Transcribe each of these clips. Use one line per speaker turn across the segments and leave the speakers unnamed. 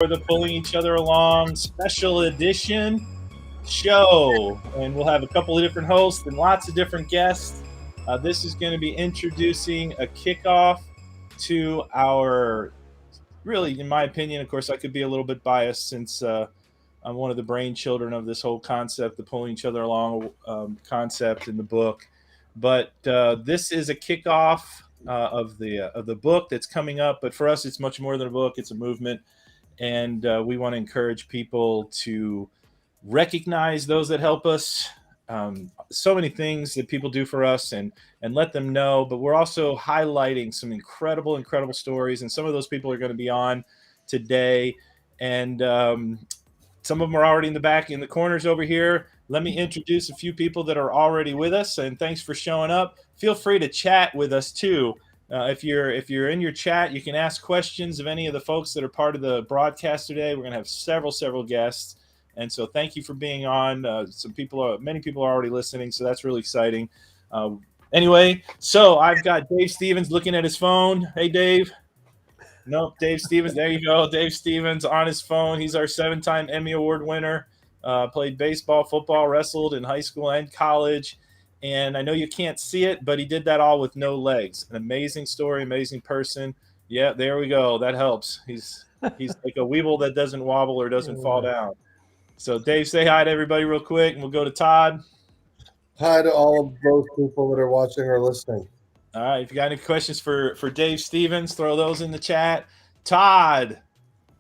for the Pulling Each Other Along special edition show. And we'll have a couple of different hosts and lots of different guests. This is going to be introducing a kickoff to our, really, in my opinion, of course, I could be a little bit biased since I'm one of the brain children of this whole concept, the Pulling Each Other Along concept in the book. But this is a kickoff of the book that's coming up. But for us, it's much more than a book. It's a movement. And we want to encourage people to recognize those that help us. So many things that people do for us and let them know. But we're also highlighting some incredible stories. And some of those people are going to be on today. And some of them are already in the back, in the corners over here. Let me introduce a few people that are already with us, and thanks for showing up. Feel free to chat with us too. If you're in your chat, you can ask questions of any of the folks that are part of the broadcast today. We're going to have several guests, and so thank you for being on. Many people are already listening, so that's really exciting. Anyway, so I've got Dave Stevens looking at his phone. Hey, Dave. Nope, Dave Stevens. There you go. Dave Stevens on his phone. He's our 7-time Emmy Award winner. Played baseball, football, wrestled in high school and college. And I know you can't see it, but he did that all with no legs. An amazing story, amazing person. Yeah, there we go. That helps. He's like a weeble that doesn't wobble or doesn't fall down. So, Dave, say hi to everybody real quick, and we'll go to Todd.
Hi to all of those people that are watching or listening.
All right, if you got any questions for Dave Stevens, throw those in the chat. Todd,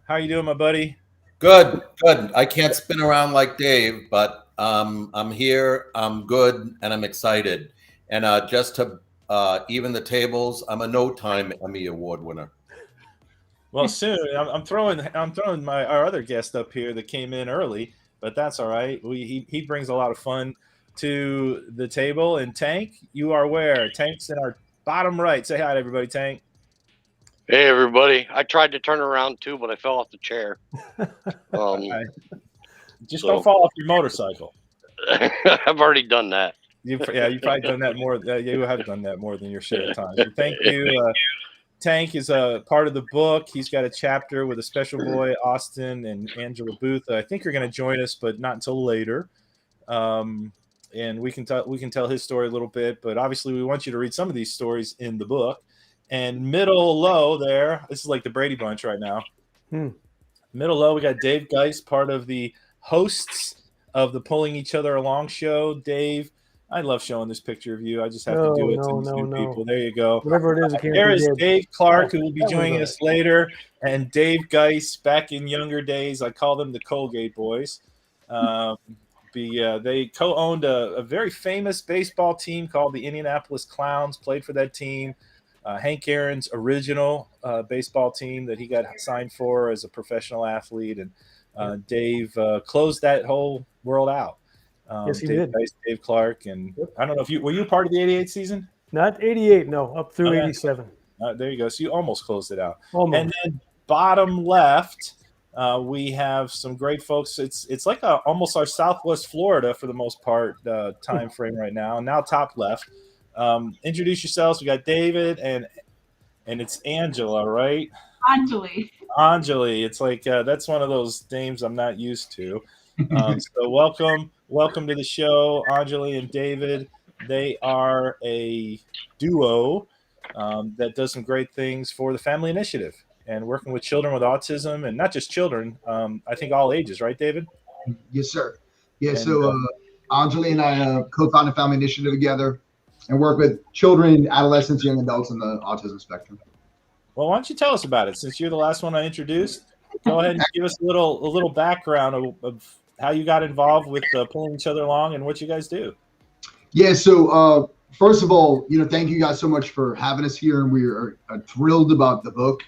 how you doing, my buddy?
Good. I can't spin around like Dave, but I'm here, I'm good, and I'm excited. And just to even the tables, I'm a no-time Emmy Award winner.
Well, soon. I'm throwing our other guest up here that came in early, but that's all right. He brings a lot of fun to the table. And Tank, you are where? Tank's in our bottom right. Say hi to everybody, Tank.
Hey, everybody. I tried to turn around, too, but I fell off the chair.
Just don't fall off your motorcycle.
I've already done that.
You've probably done that more. You have done that more than your share of times. So thank you. Tank is a part of the book. He's got a chapter with a special boy, Austin, and Angela Booth. I think you're going to join us, but not until later. And we can tell his story a little bit, but obviously we want you to read some of these stories in the book. And middle low there, this is like the Brady Bunch right now. Middle low, we got Dave Geist, part of the hosts of the Pulling Each Other Along show. Dave, I love showing this picture of you. I just have to do it to these new people. There you go.
Whatever it is,
there is Dave Clark, who will be joining us later, and Dave Geist. Back in younger days, I call them the Colgate Boys. They co-owned a very famous baseball team called the Indianapolis Clowns, played for that team. Hank Aaron's original baseball team that he got signed for as a professional athlete. And Dave closed that whole world out.
Yes, he did.
Dave Clark. And I don't know if were you part of the 88 season?
Not 88, no, up through 87.
There you go. So you almost closed it out.
Almost.
And then bottom left, we have some great folks. It's like almost our Southwest Florida for the most part time frame right now. Now top left. Introduce yourselves. We got David and it's Angela, right? Anjali. It's like that's one of those names I'm not used to. So welcome to the show, Anjali and David. They are a duo that does some great things for the Family Initiative and working with children with autism, and not just children. I think all ages, right, David?
Yes, sir. Yeah. So Anjali and I co-founded Family Initiative together and work with children, adolescents, young adults on the autism spectrum.
Well, why don't you tell us about it? Since you're the last one I introduced, go ahead and give us a little background of how you got involved with Pulling Each Other Along and what you guys do.
Yeah. So first of all, thank you guys so much for having us here, and we are thrilled about the book.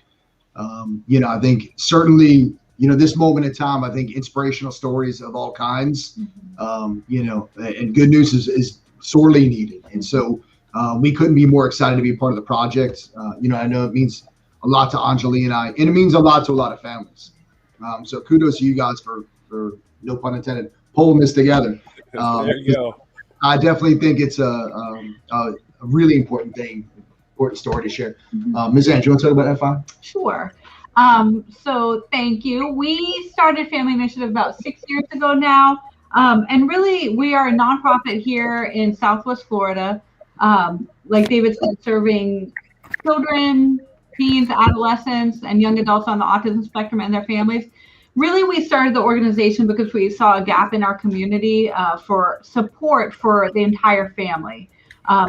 I think certainly, this moment in time, I think inspirational stories of all kinds, and good news is sorely needed. And so we couldn't be more excited to be part of the project. I know it means a lot to Anjali and I, and it means a lot to a lot of families. So kudos to you guys for no pun intended, pulling this together.
There you go.
I definitely think it's a really important story to share. Ms. Ann, do you want to talk about FI?
Sure. So thank you. We started Family Initiative about 6 years ago now. And really, we are a nonprofit here in Southwest Florida. Like David said, serving children, teens, adolescents, and young adults on the autism spectrum and their families. Really, we started the organization because we saw a gap in our community for support for the entire family.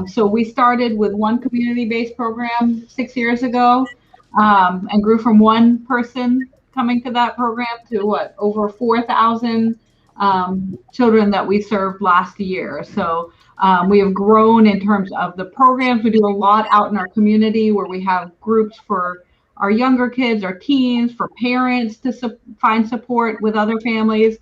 So we started with one community-based program 6 years ago, and grew from one person coming to that program to over 4,000 children that we served last year. So we have grown in terms of the programs. We do a lot out in our community where we have groups for our younger kids, our teens, for parents to find support with other families.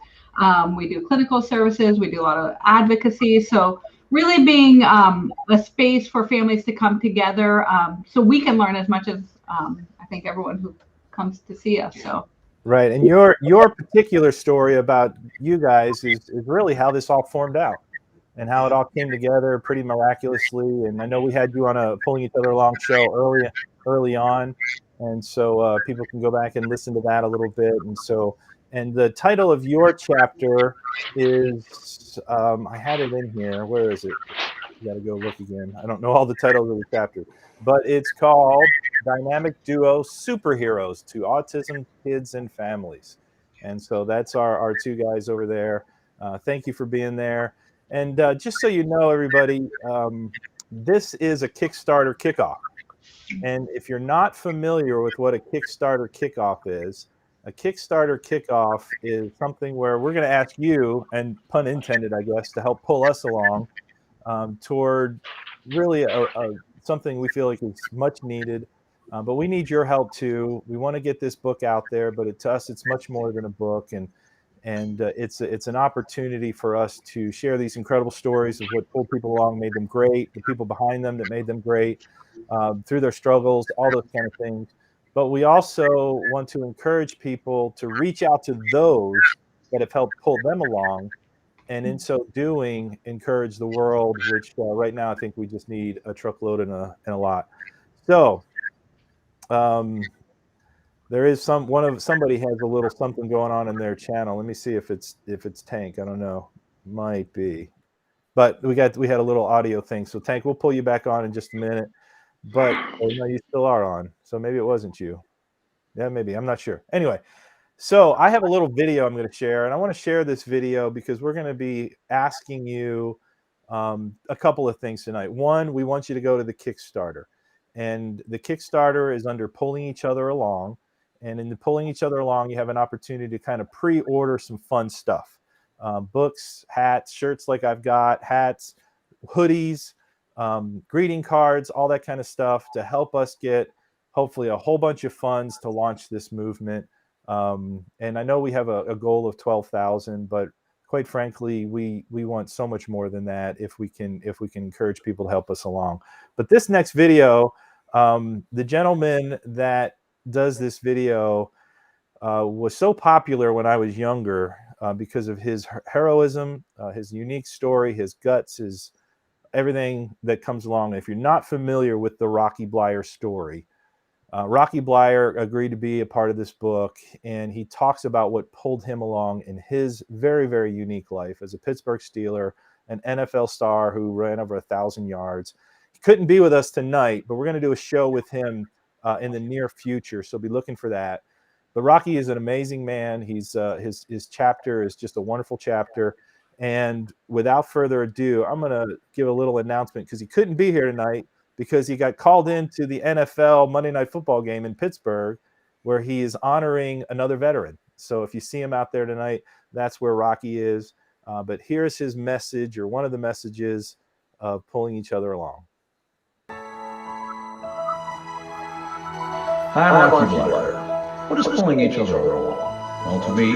We do clinical services. We do a lot of advocacy. So really being a space for families to come together so we can learn as much as I think everyone who comes to see us. So.
Right, and your particular story about you guys is really how this all formed out and how it all came together pretty miraculously. And I know we had you on a Pulling Each Other Along show early on, and so people can go back and listen to that a little bit. And the title of your chapter is I had it in here. Where is it? You got to go look again. I don't know all the titles of the chapter, but it's called Dynamic Duo Superheroes to Autism Kids and Families. And so that's our two guys over there. Thank you for being there. And just so you know, everybody, this is a Kickstarter kickoff. And if you're not familiar with what a Kickstarter kickoff is, a Kickstarter kickoff is something where we're going to ask you, and pun intended, I guess, to help pull us along toward really something we feel like is much needed, but we need your help too. We want to get this book out there, but to us, it's much more than a book, and it's an opportunity for us to share these incredible stories of what pulled people along, made them great, the people behind them that made them great, through their struggles, all those kind of things. But we also want to encourage people to reach out to those that have helped pull them along, and in so doing, encourage the world, which right now I think we just need a truckload and a lot. So there is somebody has a little something going on in their channel. Let me see if it's Tank. I don't know, might be, but we had a little audio thing. So Tank, we'll pull you back on in just a minute. But no, you still are on. So maybe it wasn't you. Yeah, maybe. I'm not sure. Anyway. So I have a little video I'm going to share, and I want to share this video because we're going to be asking you a couple of things tonight. One, we want you to go to the Kickstarter, and the Kickstarter is under Pulling Each Other Along, and in the Pulling Each Other Along, you have an opportunity to kind of pre-order some fun stuff, books, hats, shirts like I've got, hats, hoodies, greeting cards, all that kind of stuff to help us get hopefully a whole bunch of funds to launch this movement. And I know we have a goal of 12,000, but quite frankly, we want so much more than that if we can encourage people to help us along. But this next video, the gentleman that does this video was so popular when I was younger because of his heroism, his unique story, his guts, his everything that comes along. If you're not familiar with the Rocky Bleier story, Rocky Bleier agreed to be a part of this book, and he talks about what pulled him along in his very, very unique life as a Pittsburgh Steeler, an NFL star who ran over 1,000 yards. He couldn't be with us tonight, but we're going to do a show with him in the near future, so be looking for that. But Rocky is an amazing man. He's his chapter is just a wonderful chapter. And without further ado, I'm going to give a little announcement because he couldn't be here tonight, because he got called into the NFL Monday Night Football game in Pittsburgh, where he is honoring another veteran. So if you see him out there tonight, that's where Rocky is. But here's his message, or one of the messages of Pulling Each Other Along.
Hi, Rocky Bleier. What is pulling each other along? Well, to me,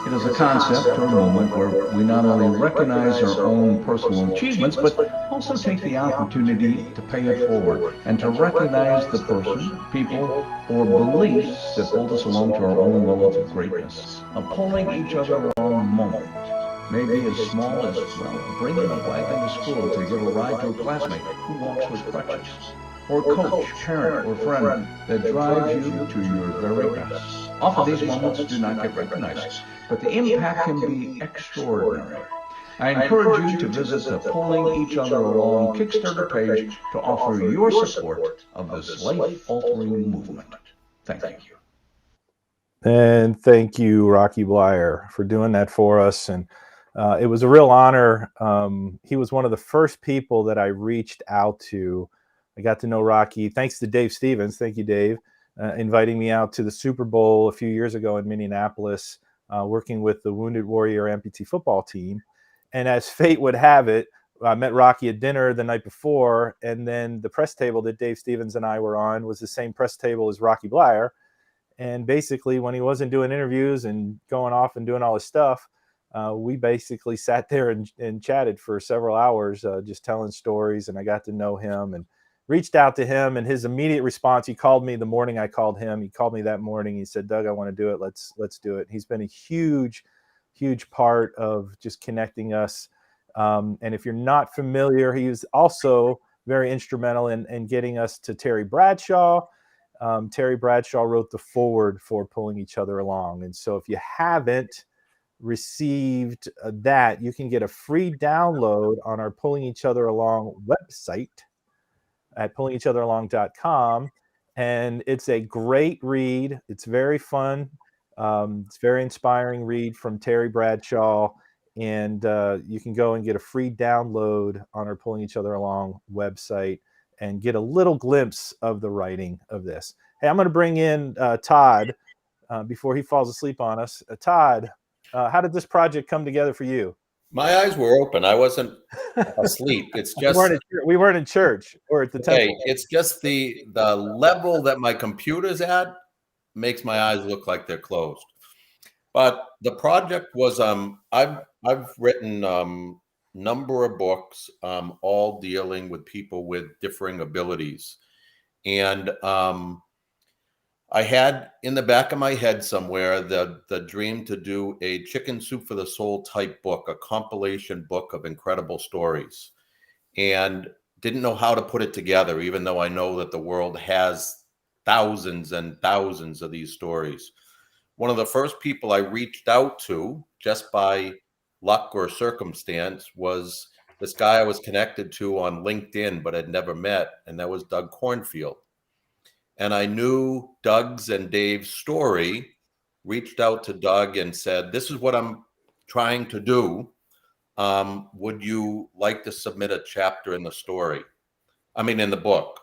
it is a concept or moment where we not only recognize our own personal achievements, but also take the opportunity to pay it forward and to recognize the person, people, or beliefs that hold us along to our own relative greatness. A pulling each other along moment may be as small as, well, bringing a wagon to school to give a ride to a classmate who walks with crutches, or coach, parent, or friend that drives you to your very best. Often these moments do not get recognized, but the impact can be extraordinary. I encourage you to visit the Pulling Each Other Along Kickstarter page to offer your support of this life-altering movement. Thank you.
And thank you, Rocky Blyer, for doing that for us. And it was a real honor. He was one of the first people that I reached out to. I got to know Rocky thanks to Dave Stevens. Thank you, Dave, inviting me out to the Super Bowl a few years ago in Minneapolis, working with the Wounded Warrior amputee football team. And as fate would have it, I met Rocky at dinner the night before, and then the press table that Dave Stevens and I were on was the same press table as Rocky Blyer. And basically, when he wasn't doing interviews and going off and doing all his stuff, we basically sat there and chatted for several hours, just telling stories. And I got to know him and reached out to him. And his immediate response, he called me the morning I called him. He called me that morning. He said, "Doug, I want to do it. Let's do it." He's been a huge part of just connecting us. And if you're not familiar, he was also very instrumental in getting us to Terry Bradshaw. Terry Bradshaw wrote the foreword for Pulling Each Other Along. And so if you haven't received that, you can get a free download on our Pulling Each Other Along website at pullingeachotheralong.com. And it's a great read. It's very fun. It's very inspiring read from Terry Bradshaw. And you can go and get a free download on our Pulling Each Other Along website and get a little glimpse of the writing of this. Hey, I'm going to bring in Todd before he falls asleep on us. Todd, how did this project come together for you?
My eyes were open. I wasn't asleep. It's just
we weren't in church or at the temple.
Hey, it's just the level that my computer's at makes my eyes look like they're closed. But the project was I've written number of books, all dealing with people with differing abilities. And I had in the back of my head somewhere the dream to do a Chicken Soup for the Soul type book, a compilation book of incredible stories. And didn't know how to put it together, even though I know that the world has thousands and thousands of these stories. One of the first people I reached out to, just by luck or circumstance, was this guy I was connected to on LinkedIn but had never met, and that was Doug Cornfield. And I knew Doug's and Dave's story, reached out to Doug and said, "This is what I'm trying to do. Would you like to submit a chapter in the story? In the book?"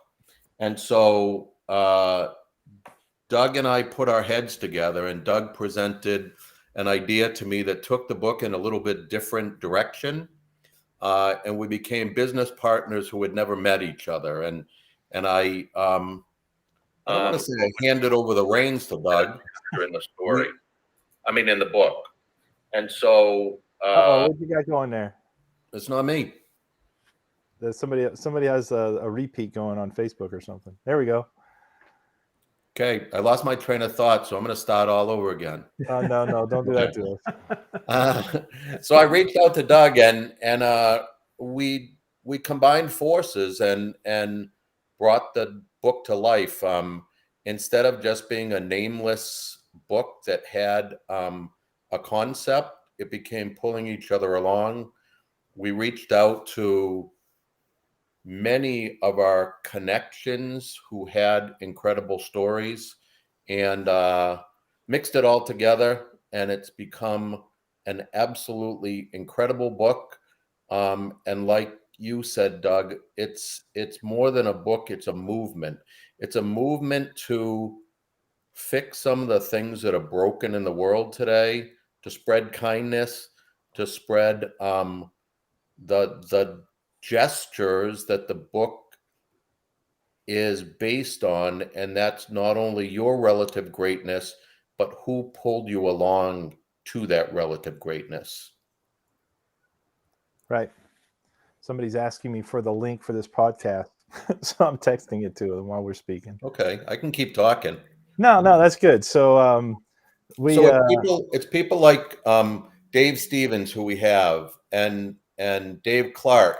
And so Doug and I put our heads together, and Doug presented an idea to me that took the book in a little bit different direction. And we became business partners who had never met each other. And I don't want to say I handed over the reins to Doug in the story. In the book. And so
what you got going there?
It's not me.
There's somebody has a repeat going on Facebook or something. There we go.
Okay, I lost my train of thought, so I'm going to start all over again.
No, don't do that to
us. So I reached out to Doug, and we combined forces and brought the book to life. Instead of just being a nameless book that had a concept, it became Pulling Each Other Along. We reached out to many of our connections who had incredible stories and mixed it all together, and it's become an absolutely incredible book. And like you said, Doug, it's more than a book, it's a movement. It's a movement to fix some of the things that are broken in the world today, to spread kindness, to spread the gestures that the book is based on. And that's not only your relative greatness, but who pulled you along to that relative greatness.
Right. Somebody's asking me for the link for this podcast. So I'm texting it to them while we're speaking.
Okay, I can keep talking.
No, that's good. So
it's people like Dave Stevens, who we have, and Dave Clark,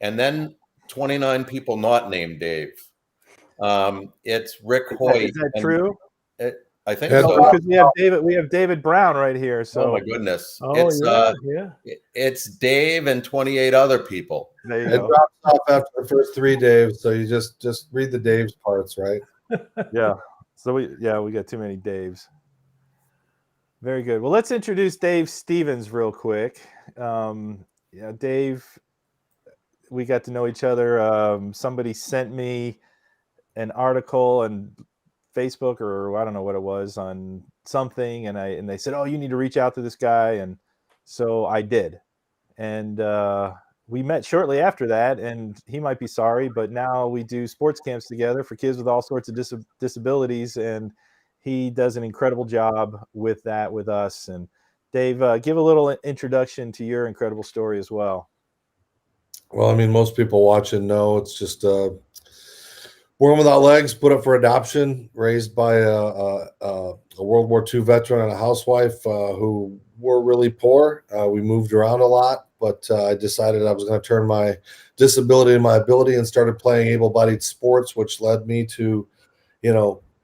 and then 29 people not named Dave. It's Rick Hoyt.
Is that
and
true?
I think
Yeah,
so.
Because we have David Brown right here. So
Oh my goodness!
Oh,
It's
yeah.
it's Dave and 28 other people.
There you
It
go.
drops off after the first 3 Daves, so you just read the Dave's parts, right?
Yeah. So we got too many Daves. Very good. Well, let's introduce Dave Stevens real quick. Dave, we got to know each other. Somebody sent me an article on Facebook, or I don't know what it was, on something, and they said, "Oh, you need to reach out to this guy," and so I did, and we met shortly after that. And he might be sorry, but now we do sports camps together for kids with all sorts of disabilities, and he does an incredible job with that with us. And Dave, give a little introduction to your incredible story as well.
Well, I mean, most people watching know it's just born without legs, put up for adoption, raised by a World War II veteran and a housewife who were really poor. We moved around a lot, but I decided I was going to turn my disability into my ability and started playing able-bodied sports, which led me to,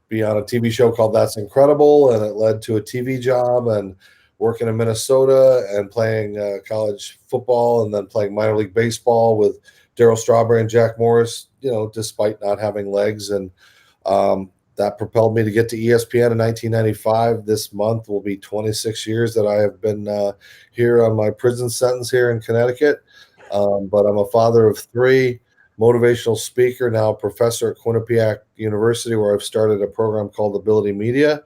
be on a TV show called That's Incredible, and it led to a TV job and working in Minnesota and playing college football and then playing minor league baseball with Darryl Strawberry and Jack Morris, despite not having legs. And that propelled me to get to ESPN in 1995. This month will be 26 years that I have been here on my prison sentence here in Connecticut. But I'm a father of 3, motivational speaker, now a professor at Quinnipiac University, where I've started a program called Ability Media.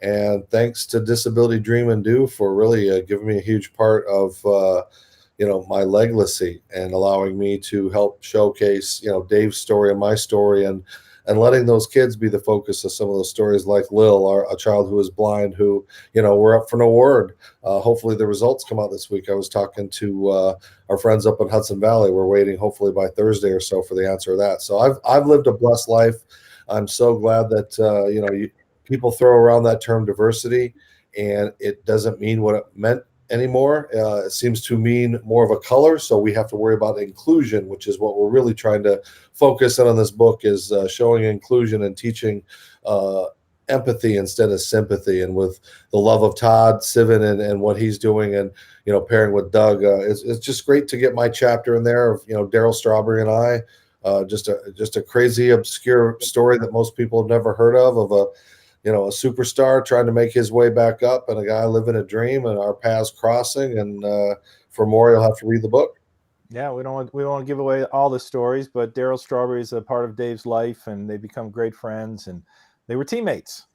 And thanks to Disability Dream and Do for really giving me a huge part of my legacy and allowing me to help showcase Dave's story and my story, and letting those kids be the focus of some of those stories, like Lil, a child who is blind, who we're up for an award. Hopefully the results come out this week. I was talking to our friends up in Hudson Valley. We're waiting hopefully by Thursday or so for the answer of that. So I've lived a blessed life. I'm so glad that people throw around that term diversity, and it doesn't mean what it meant anymore. It seems to mean more of a color. So we have to worry about inclusion, which is what we're really trying to focus on this book, is showing inclusion and teaching empathy instead of sympathy. And with the love of Todd Sivan and what he's doing, and pairing with Doug, it's just great to get my chapter in there of Darryl Strawberry and I. Just a crazy obscure story that most people have never heard of a superstar trying to make his way back up, and a guy living a dream, and our paths crossing. And for more, you'll have to read the book.
Yeah, we don't want to give away all the stories, but Darryl Strawberry is a part of Dave's life, and they become great friends, and they were teammates.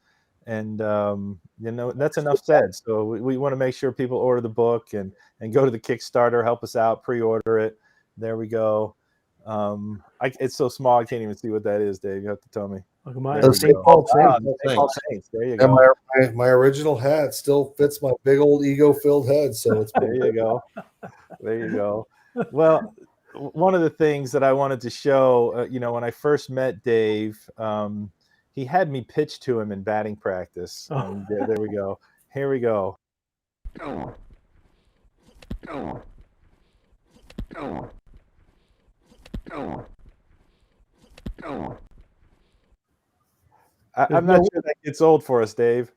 And that's enough said. So we want to make sure people order the book and go to the Kickstarter, help us out, pre-order it. There we go. It's so small I can't even see what that is, Dave. You have to tell me.
Look at mine. St. Paul
Saints. There you go.
And my original hat still fits my big old ego-filled head. So it's
there you go. There you go. Well, one of the things that I wanted to show, when I first met Dave, he had me pitch to him in batting practice. And there we go. Here we go. I'm not sure that gets old for us, Dave.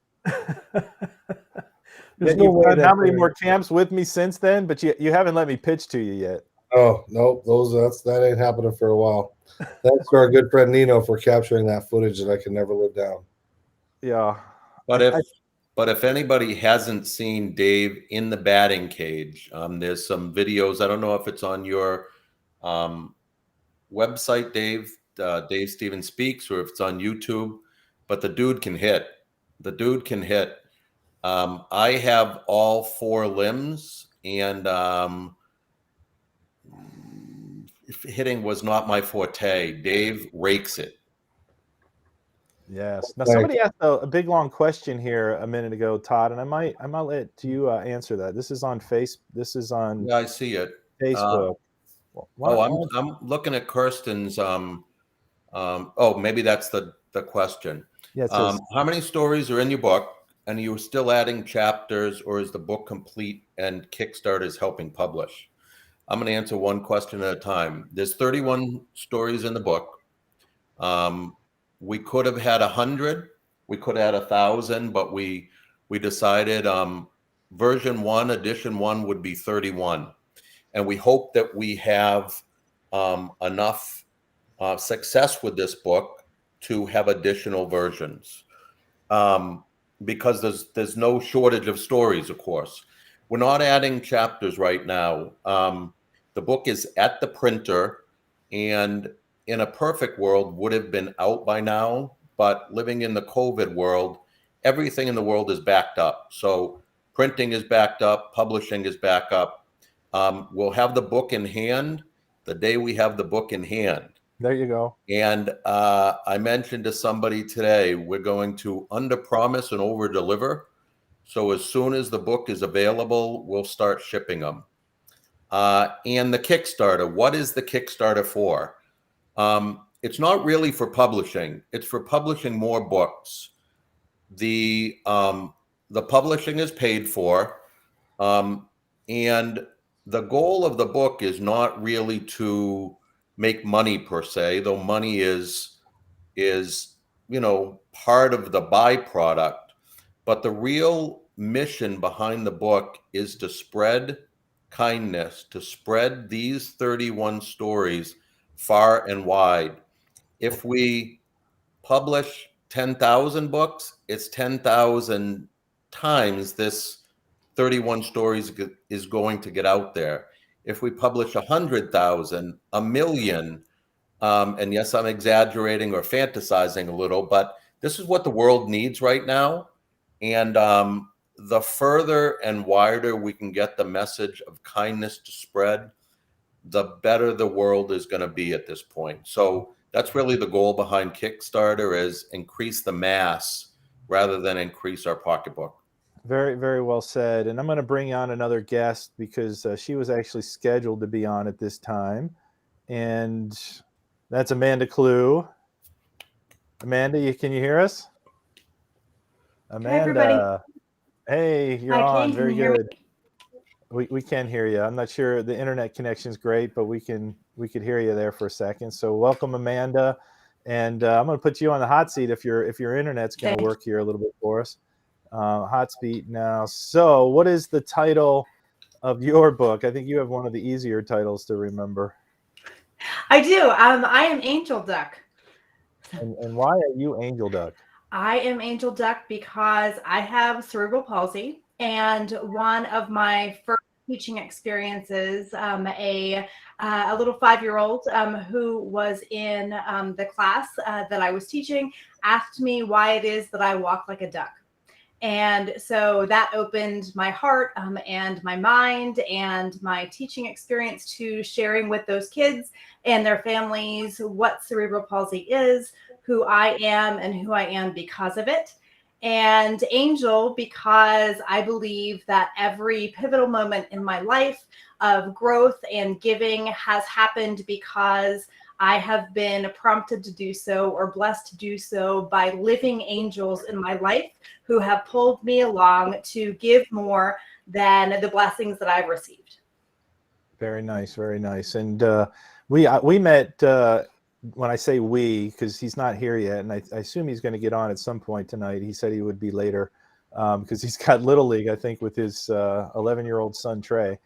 You've done how many more camps with me since then? But you haven't let me pitch to you yet.
Oh, no, that ain't happening for a while. Thanks to our good friend Nino for capturing that footage that I can never live down.
Yeah.
But if anybody hasn't seen Dave in the batting cage, there's some videos. I don't know if it's on your website, Dave Stevens Speaks, or if it's on YouTube, but the dude can hit. The dude can hit. I have all 4 limbs, and hitting was not my forte. Dave rakes it.
Yes. Now somebody asked a big long question here a minute ago, Todd, and I might let you answer that. This is on
Yeah, I see it.
Facebook.
I'm looking at Kirsten's. Maybe that's the question.
Yes.
How many stories are in your book, and are you still adding chapters, or is the book complete and Kickstarter is helping publish? I'm going to answer one question at a time. There's 31 stories in the book. We could have had 100, we could have had 1,000, but we decided version 1, edition 1 would be 31. And we hope that we have enough success with this book to have additional versions, because there's no shortage of stories, of course. We're not adding chapters right now. The book is at the printer, and in a perfect world would have been out by now, but living in the COVID world, everything in the world is backed up. So printing is backed up, publishing is back up. We'll have the book in hand the day we have the book in hand.
There you go.
And I mentioned to somebody today, we're going to under-promise and over-deliver. So as soon as the book is available, we'll start shipping them. And the Kickstarter, what is the Kickstarter for? It's not really for publishing. It's for publishing more books. The publishing is paid for. And the goal of the book is not really to make money per se, though money is part of the byproduct. But the real mission behind the book is to spread kindness, to spread these 31 stories far and wide. If we publish 10,000 books, it's 10,000 times this 31 stories is going to get out there. If we publish 100,000, 1,000,000, and yes, I'm exaggerating or fantasizing a little, but this is what the world needs right now. And the further and wider we can get the message of kindness to spread, the better the world is going to be at this point. So that's really the goal behind Kickstarter, is increase the mass rather than increase our pocketbook.
Very, very well said. And I'm going to bring on another guest because she was actually scheduled to be on at this time. And that's Amanda Clue. Amanda, can you hear us? Amanda. Hey, you're on. Very good. We can hear you. I'm not sure the internet connection is great, but we could hear you there for a second. So welcome, Amanda. And I'm going to put you on the hot seat if your internet's going to work here a little bit for us. Hot seat now. So what is the title of your book? I think you have one of the easier titles to remember.
I do. I am Angel Duck.
And why are you Angel Duck?
I am Angel Duck because I have cerebral palsy, and one of my first teaching experiences, a little 5-year-old who was in the class that I was teaching asked me why it is that I walk like a duck. And so that opened my heart and my mind and my teaching experience to sharing with those kids and their families what cerebral palsy is, who I am, and who I am because of it. And Angel, because I believe that every pivotal moment in my life of growth and giving has happened because I have been prompted to do so or blessed to do so by living angels in my life who have pulled me along to give more than the blessings that I've received.
Very nice, very nice. And we met, when I say we, because he's not here yet, and I assume he's going to get on at some point tonight. He said he would be later because he's got Little League, I think, with his 11-year-old son, Trey,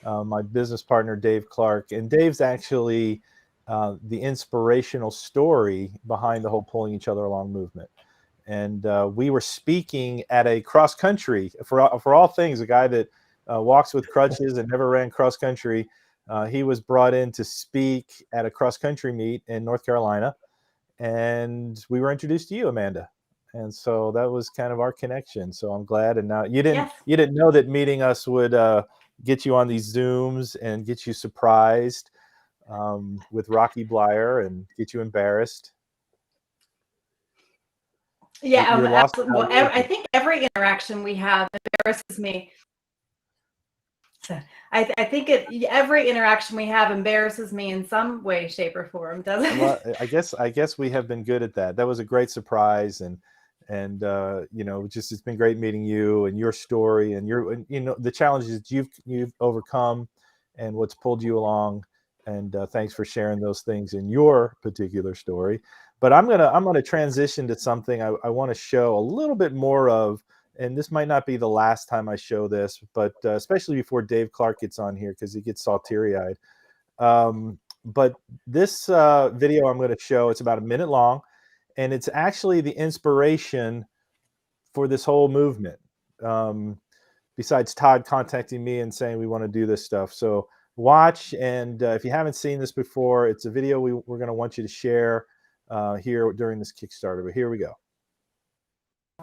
my business partner, Dave Clark. And Dave's actually the inspirational story behind the whole Pulling Each Other Along movement. And we were speaking at a cross country, for all things, a guy that walks with crutches and never ran cross country. He was brought in to speak at a cross country meet in North Carolina, and we were introduced to you, Amanda. And so that was kind of our connection. So I'm glad. And now you didn't know that meeting us would get you on these Zooms and get you surprised with Rocky Blyer and get you embarrassed.
Yeah, absolutely. Well, I think every interaction we have embarrasses me. So I think every interaction we have embarrasses me in some way, shape, or form, doesn't it?
Well, I guess we have been good at that. That was a great surprise, and it's been great meeting you and your story and the challenges that you've overcome and what's pulled you along. And thanks for sharing those things in your particular story. But I'm gonna transition to something I want to show a little bit more of, and this might not be the last time I show this, but especially before Dave Clark gets on here because he gets all teary-eyed. But this video I'm going to show, it's about a minute long, and it's actually the inspiration for this whole movement. Besides Todd contacting me and saying we want to do this stuff. So watch, and if you haven't seen this before, it's a video we're going to want you to share here during this Kickstarter. But here we go.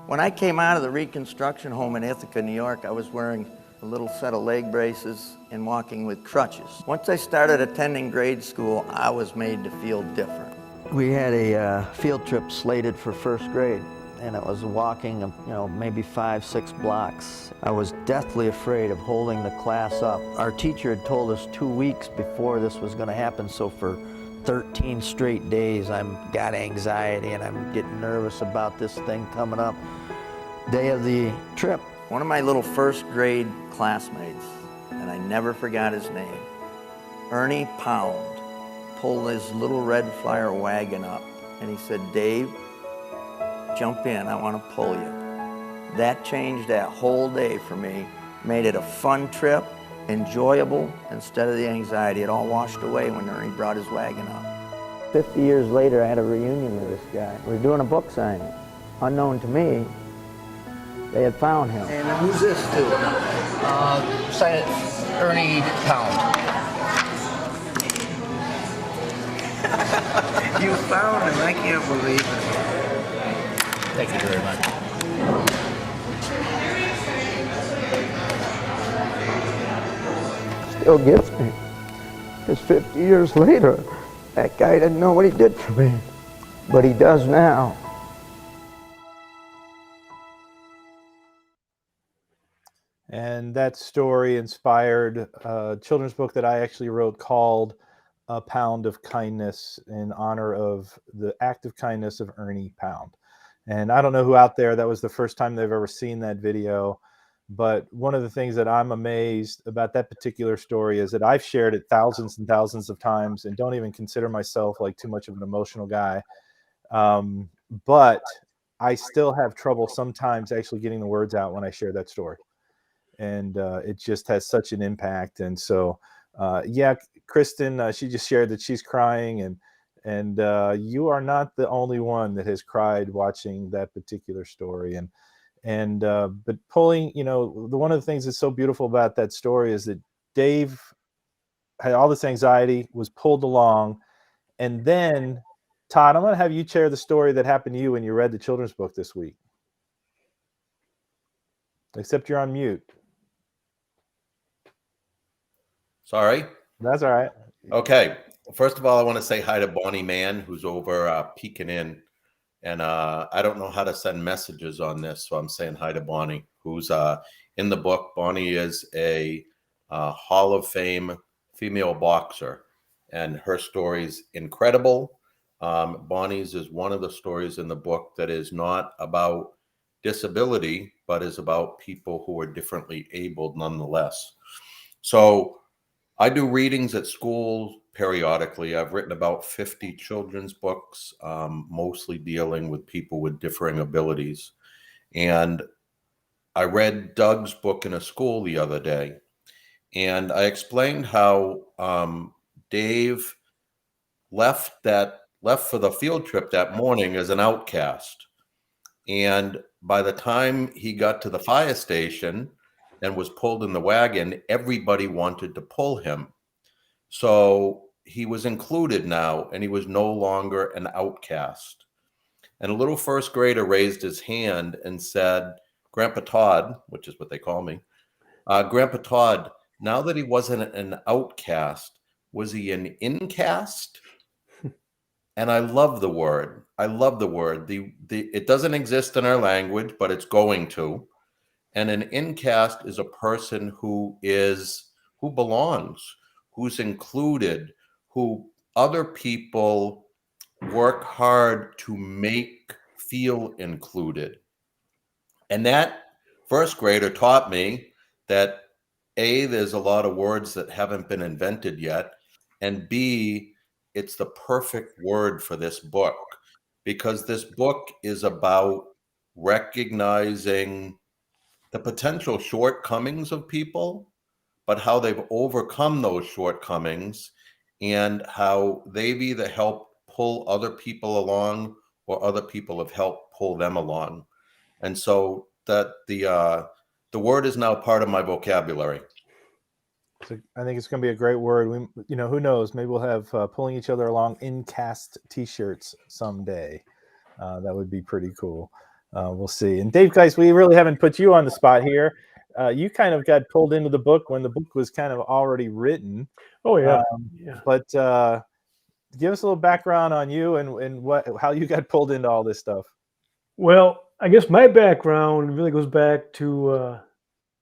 When I came out of the reconstruction home in Ithaca, New York, I was wearing a little set of leg braces and walking with crutches. Once I started attending grade school, I was made to feel different. We had a field trip slated for first grade, and it was walking, maybe 5-6 blocks. I was deathly afraid of holding the class up. Our teacher had told us 2 weeks before this was going to happen, so for 13 straight days I've got anxiety and I'm getting nervous about this thing coming up. Day of the trip, one of my little first grade classmates, and I never forgot his name, Ernie Pound, pulled his little red flyer wagon up and he said, "Dave, jump in, I want to pull you." That changed that whole day for me, made it a fun trip, enjoyable, instead of the anxiety. It all washed away when Ernie brought his wagon up. 50 years later, I had a reunion with this guy. We were doing a book signing. Unknown to me, they had found him. And who's this to?
Sign it, Ernie Pound.
You found him, I can't believe it.
Thank you very much.
Still gets me, because 50 years later, that guy didn't know what he did for me, but he does now.
And that story inspired a children's book that I actually wrote called A Pound of Kindness, in honor of the act of kindness of Ernie Pound. And I don't know who out there, that was the first time they've ever seen that video. But one of the things that I'm amazed about that particular story is that I've shared it thousands and thousands of times and don't even consider myself like too much of an emotional guy. But I still have trouble sometimes actually getting the words out when I share that story. And it just has such an impact. And so, yeah, Kristen, she just shared that she's crying, and you are not the only one that has cried watching that particular story. But pulling, one of the things that's so beautiful about that story is that Dave had all this anxiety, was pulled along, and then Todd, I'm going to have you share the story that happened to you when you read the children's book this week. Except you're on mute.
Sorry.
That's all right.
Okay. First of all, I want to say hi to Bonnie Mann, who's over peeking in. And I don't know how to send messages on this, so I'm saying hi to Bonnie, who's in the book. Bonnie is a Hall of Fame female boxer, and her story's incredible. Bonnie's is one of the stories in the book that is not about disability, but is about people who are differently abled nonetheless. So I do readings at schools periodically. I've written about 50 children's books, mostly dealing with people with differing abilities. And I read Doug's book in a school the other day, and I explained how Dave left for the field trip that morning as an outcast. And by the time he got to the fire station and was pulled in the wagon, everybody wanted to pull him. So he was included now, and he was no longer an outcast. And a little first grader raised his hand and said, "Grandpa Todd," which is what they call me, "Grandpa Todd, now that he wasn't an outcast, was he an incast?" And I love the word. I love the word. It doesn't exist in our language, but it's going to. And an incast is a person who belongs, who's included, who other people work hard to make feel included. And that first grader taught me that A, there's a lot of words that haven't been invented yet, and B, it's the perfect word for this book, because this book is about recognizing the potential shortcomings of people, but how they've overcome those shortcomings and how they've either helped pull other people along or other people have helped pull them along. And so that the word is now part of my vocabulary.
So I think it's going to be a great word. We, who knows? Maybe we'll have pulling each other along in cast T-shirts someday. That would be pretty cool. We'll see. And Dave, guys, we really haven't put you on the spot here. You kind of got pulled into the book when the book was kind of already written.
Oh yeah.
But give us a little background on you and how you got pulled into all this stuff.
Well, I guess my background really goes back to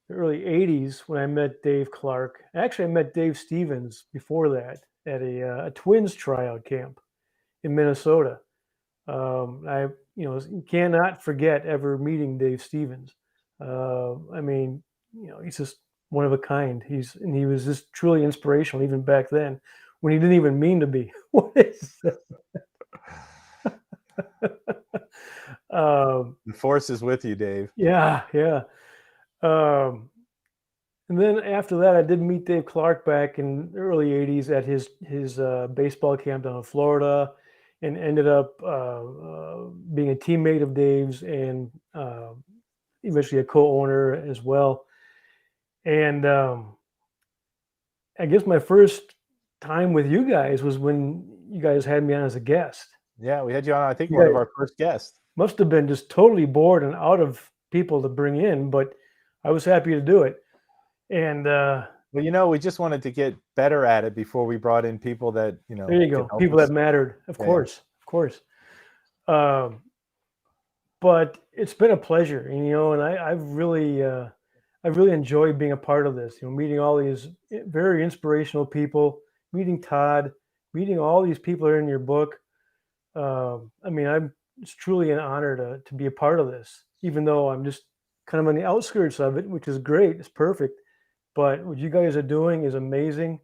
the early 80s when I met Dave Clark. Actually, I met Dave Stevens before that at a Twins tryout camp in Minnesota. I cannot forget ever meeting Dave Stevens. I mean, he's just one of a kind. He was just truly inspirational even back then when he didn't even mean to be. What is that?
The force is with you, Dave.
Yeah. And then after that, I did meet Dave Clark back in the early 80s at his baseball camp down in Florida, and ended up being a teammate of Dave's and eventually a co-owner as well. And I guess my first time with you guys was when you guys had me on as a guest.
Yeah, we had you on, I think, one of our first guests.
Must have been just totally bored and out of people to bring in, but I was happy to do it. And
well, we just wanted to get better at it before we brought in people that
there you go, people that mattered, of course. But it's been a pleasure, and I've really enjoyed being a part of this. Meeting all these very inspirational people, meeting Todd, meeting all these people that are in your book. It's truly an honor to be a part of this, even though I'm just kind of on the outskirts of it, which is great. It's perfect. But what you guys are doing is amazing.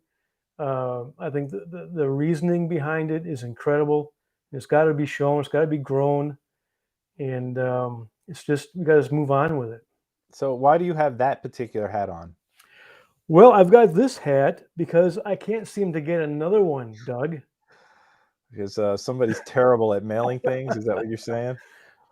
I think the reasoning behind it is incredible. It's got to be shown. It's got to be grown. And it's just, we got to move on with it.
So why do you have that particular hat on?
Well, I've got this hat because I can't seem to get another one, Doug.
Because somebody's terrible at mailing things. Is that what you're saying?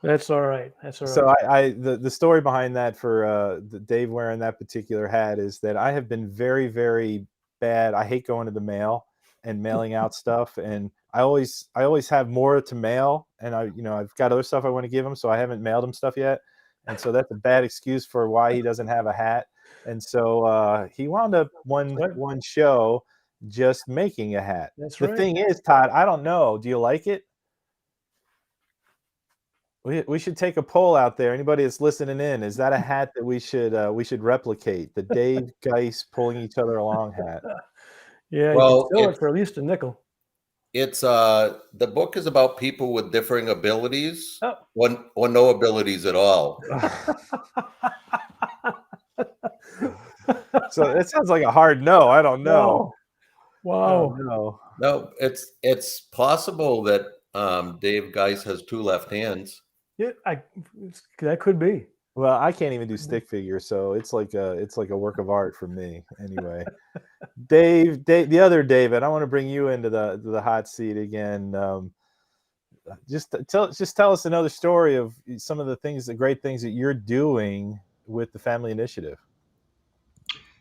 That's all right.
So the story behind that for Dave wearing that particular hat is that I have been very, very bad. I hate going to the mail and mailing out stuff, and I always have more to mail, and I've got other stuff I want to give him, so I haven't mailed him stuff yet, and so that's a bad excuse for why he doesn't have a hat. And so he wound up one show just making a hat.
That's
the thing is, Todd, I don't know. Do you like it? We should take a poll out there. Anybody that's listening in, is that a hat that we should replicate? The Dave Geis pulling each other along hat.
Yeah, you can sell it for at least a nickel.
It's the book is about people with differing abilities, or no abilities at all.
So it sounds like a hard no. I don't know.
Wow.
No, it's possible that Dave Geis has two left hands.
Yeah, that could be.
Well, I can't even do stick figure, so it's like a work of art for me. Anyway, Dave, the other David, I want to bring you into the hot seat again. Just tell us another story of some of the great things that you're doing with the Family Initiative.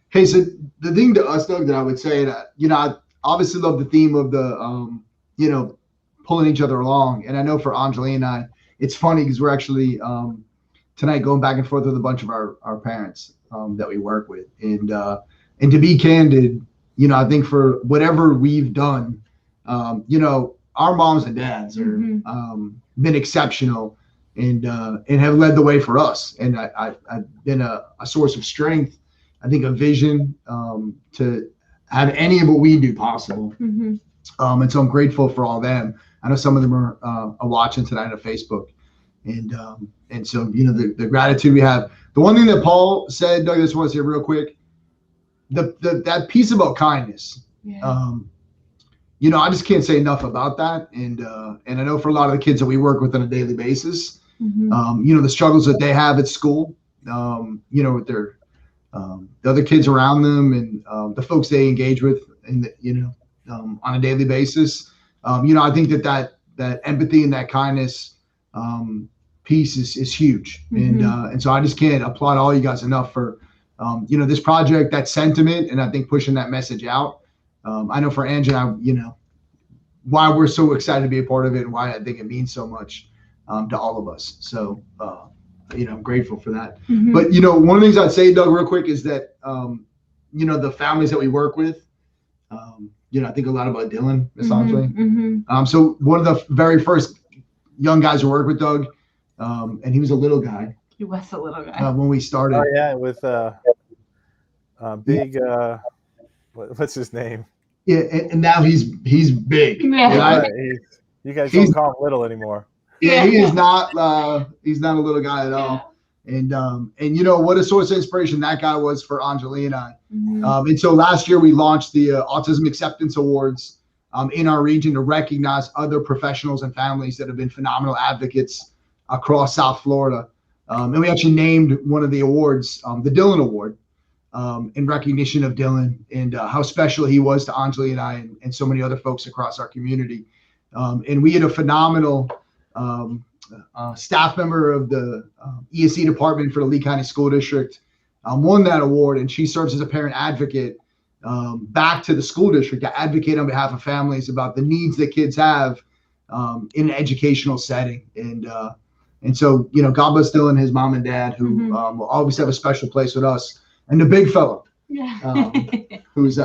Hey, so the thing to us, Doug, that I would say that I obviously love the theme of the pulling each other along, and I know for Anjali and I, it's funny because we're actually tonight going back and forth with a bunch of our parents that we work with, and to be candid, I think for whatever we've done, our moms and dads are been exceptional and have led the way for us, and I've been a source of strength. I think a vision to have any of what we do possible. And so I'm grateful for all them. I know some of them are watching tonight on Facebook. And so, the gratitude we have. The one thing that Paul said, Doug, I just want to say real quick, that piece about kindness. Yeah. you know, I just can't say enough about that. And I know for a lot of the kids that we work with on a daily basis, you know, the struggles that they have at school, you know, with their the other kids around them and the folks they engage with, and you know, on a daily basis. You know, I think that empathy and that kindness piece is huge, and so I just can't applaud all you guys enough for you know, this project, that sentiment, and I think pushing that message out. I know for Angie and I, you know, why we're so excited to be a part of it and why I think it means so much to all of us. So, you know, I'm grateful for that. But, you know, one of the things I'd say, Doug, real quick, is that, you know, the families that we work with, you know, I think a lot about Dylan, essentially. So one of the very first young guys who worked with Doug, and he was a little guy.
He was a little guy.
When we started.
Oh, yeah, with big, what's his name?
Yeah, and now he's big.
Yeah.
You guys don't call him little anymore.
Yeah, he is not. He's not a little guy at all. And you know what a source of inspiration that guy was for Anjali and I. And so last year we launched the Autism Acceptance Awards in our region to recognize other professionals and families that have been phenomenal advocates across South Florida. And we actually named one of the awards the Dylan Award. In recognition of Dylan and how special he was to Anjali and I and so many other folks across our community. And we had a phenomenal staff member of the ESC department for the Lee County School District won that award, and she serves as a parent advocate back to the school district to advocate on behalf of families about the needs that kids have in an educational setting. And so, you know, God bless Dylan, his mom and dad, who will always have a special place with us. And the big fellow, who's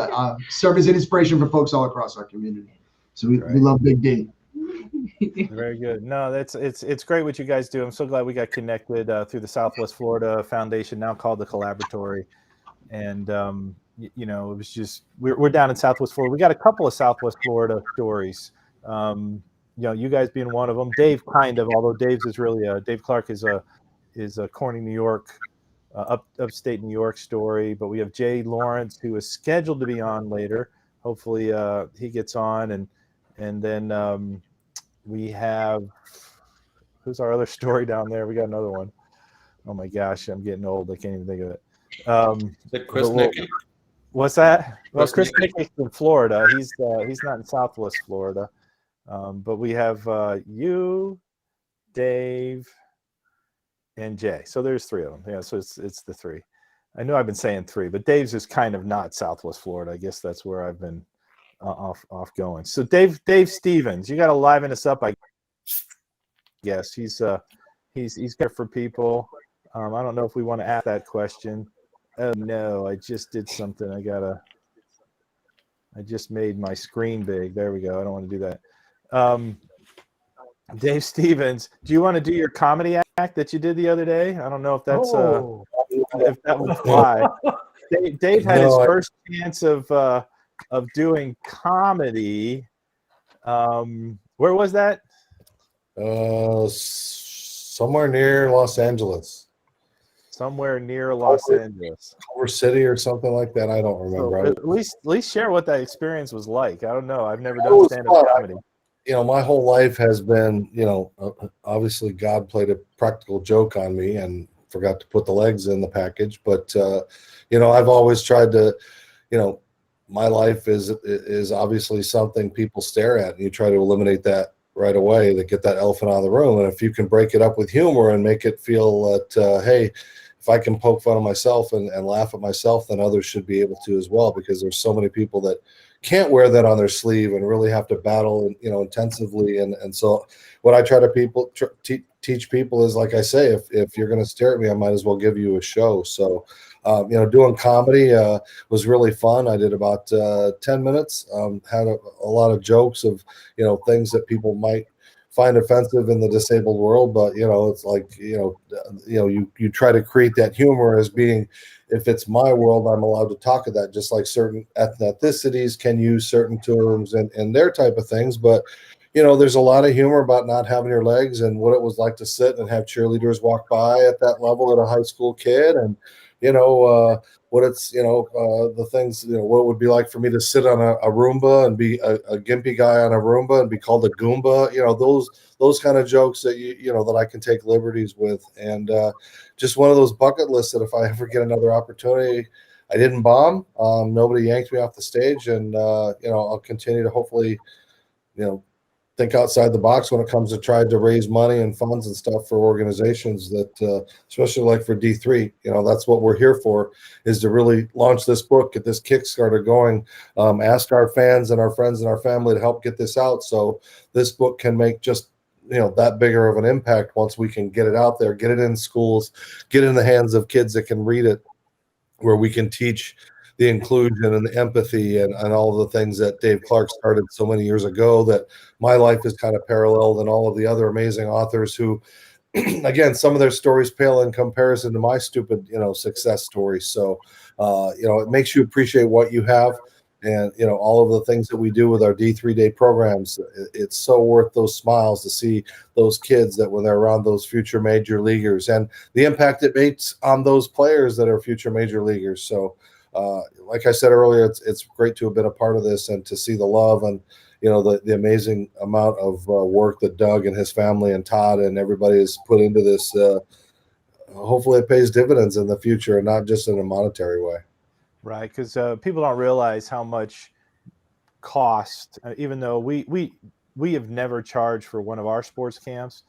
served as an inspiration for folks all across our community. So we love Big D.
Very good. No, it's great what you guys do. I'm so glad we got connected through the Southwest Florida Foundation, now called the Collaboratory. And you know, it was just we're down in Southwest Florida. We got a couple of Southwest Florida stories. You know, you guys being one of them. Dave, kind of, although Dave's is really Dave Clark is a Corning, New York. Upstate New York story, but we have Jay Lawrence, who is scheduled to be on later. Hopefully he gets on, and then we have, who's our other story down there? We got another one. Oh my gosh, I'm getting old. I can't even think of it.
Is it Chris Nicky?
What's that? Well, Chris Nicky's in Florida. He's not in Southwest Florida, but we have you, Dave, and Jay. So there's three of them. Yeah, so it's the three. I know I've been saying three, but Dave's is kind of not Southwest Florida. I guess that's where I've been off going. So Dave Stevens, you got to liven us up. I guess he's good for people. I don't know if we want to ask that question. Oh no, I just did something. I just made my screen big. There we go. I don't want to do that. Dave Stevens, do you want to do your comedy act that you did the other day? I don't know if that's if that would fly. Dave had his first chance of doing comedy. Where was that?
Somewhere near Los Angeles.
Somewhere near Los Angeles.
Culver City or something like that. I don't remember.
So at least share what that experience was like. I don't know. I've never done stand-up comedy.
You know, my whole life has been, you know, obviously God played a practical joke on me and forgot to put the legs in the package. But, you know, I've always tried to, you know, my life is obviously something people stare at, and you try to eliminate that right away to get that elephant out of the room. And if you can break it up with humor and make it feel that, hey, if I can poke fun of myself and laugh at myself, then others should be able to as well, because there's so many people that can't wear that on their sleeve and really have to battle, you know, intensively. And so what I try to teach people is, like I say, if you're going to stare at me, I might as well give you a show. So, you know, doing comedy was really fun. I did about 10 minutes, had a lot of jokes of, you know, things that people might find offensive in the disabled world. But, you know, it's like, you try to create that humor as being, if it's my world, I'm allowed to talk of that, just like certain ethnicities can use certain terms and their type of things. But, you know, there's a lot of humor about not having your legs and what it was like to sit and have cheerleaders walk by at that level at a high school kid. And, what it's, the things, what it would be like for me to sit on a Roomba and be a gimpy guy on a Roomba and be called a Goomba, those kind of jokes that, that I can take liberties with. And just one of those bucket lists that if I ever get another opportunity, I didn't bomb. Nobody yanked me off the stage, and I'll continue to hopefully, think outside the box when it comes to trying to raise money and funds and stuff for organizations that, especially like for D3, that's what we're here for, is to really launch this book, get this Kickstarter going, ask our fans and our friends and our family to help get this out, so this book can make just that bigger of an impact once we can get it out there, get it in schools, get it in the hands of kids that can read it, where we can teach the inclusion and the empathy and all of the things that Dave Clark started so many years ago, that my life is kind of paralleled, and all of the other amazing authors who, again, some of their stories pale in comparison to my stupid, success stories. So, it makes you appreciate what you have, and, all of the things that we do with our D3 day programs. It's so worth those smiles to see those kids that when they're around those future major leaguers, and the impact it makes on those players that are future major leaguers. So, like I said earlier, it's great to have been a part of this and to see the love and, the amazing amount of work that Doug and his family and Todd and everybody has put into this. Hopefully it pays dividends in the future and not just in a monetary way.
Right, because people don't realize how much cost, even though we have never charged for one of our sports camps,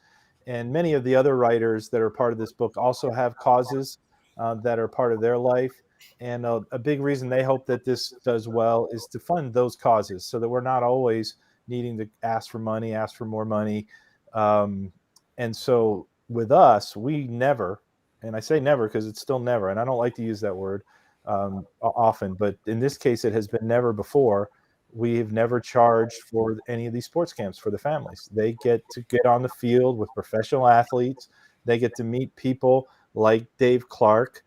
and many of the other writers that are part of this book also have causes that are part of their life. And a big reason they hope that this does well is to fund those causes, so that we're not always needing to ask for money, ask for more money. And so with us, we never, and I say never because it's still never, and I don't like to use that word often, but in this case, it has been never before. We have never charged for any of these sports camps for the families. They get to get on the field with professional athletes. They get to meet people like Dave Clark.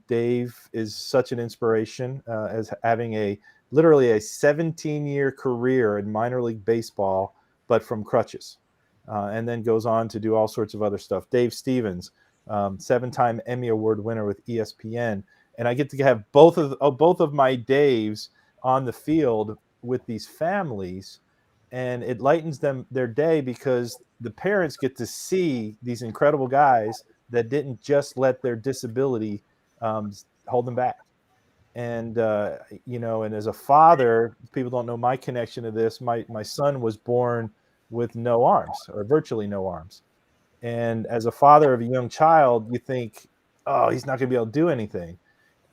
Dave is such an inspiration, as having literally a 17-year career in minor league baseball, but from crutches, and then goes on to do all sorts of other stuff. Dave Stevens, 7-time Emmy Award winner with ESPN. And I get to have both of my Daves on the field with these families, and it lightens their day because the parents get to see these incredible guys that didn't just let their disability hold them back. And and as a father, people don't know my connection to this. My son was born with no arms, or virtually no arms. And as a father of a young child, you think, oh, he's not going to be able to do anything.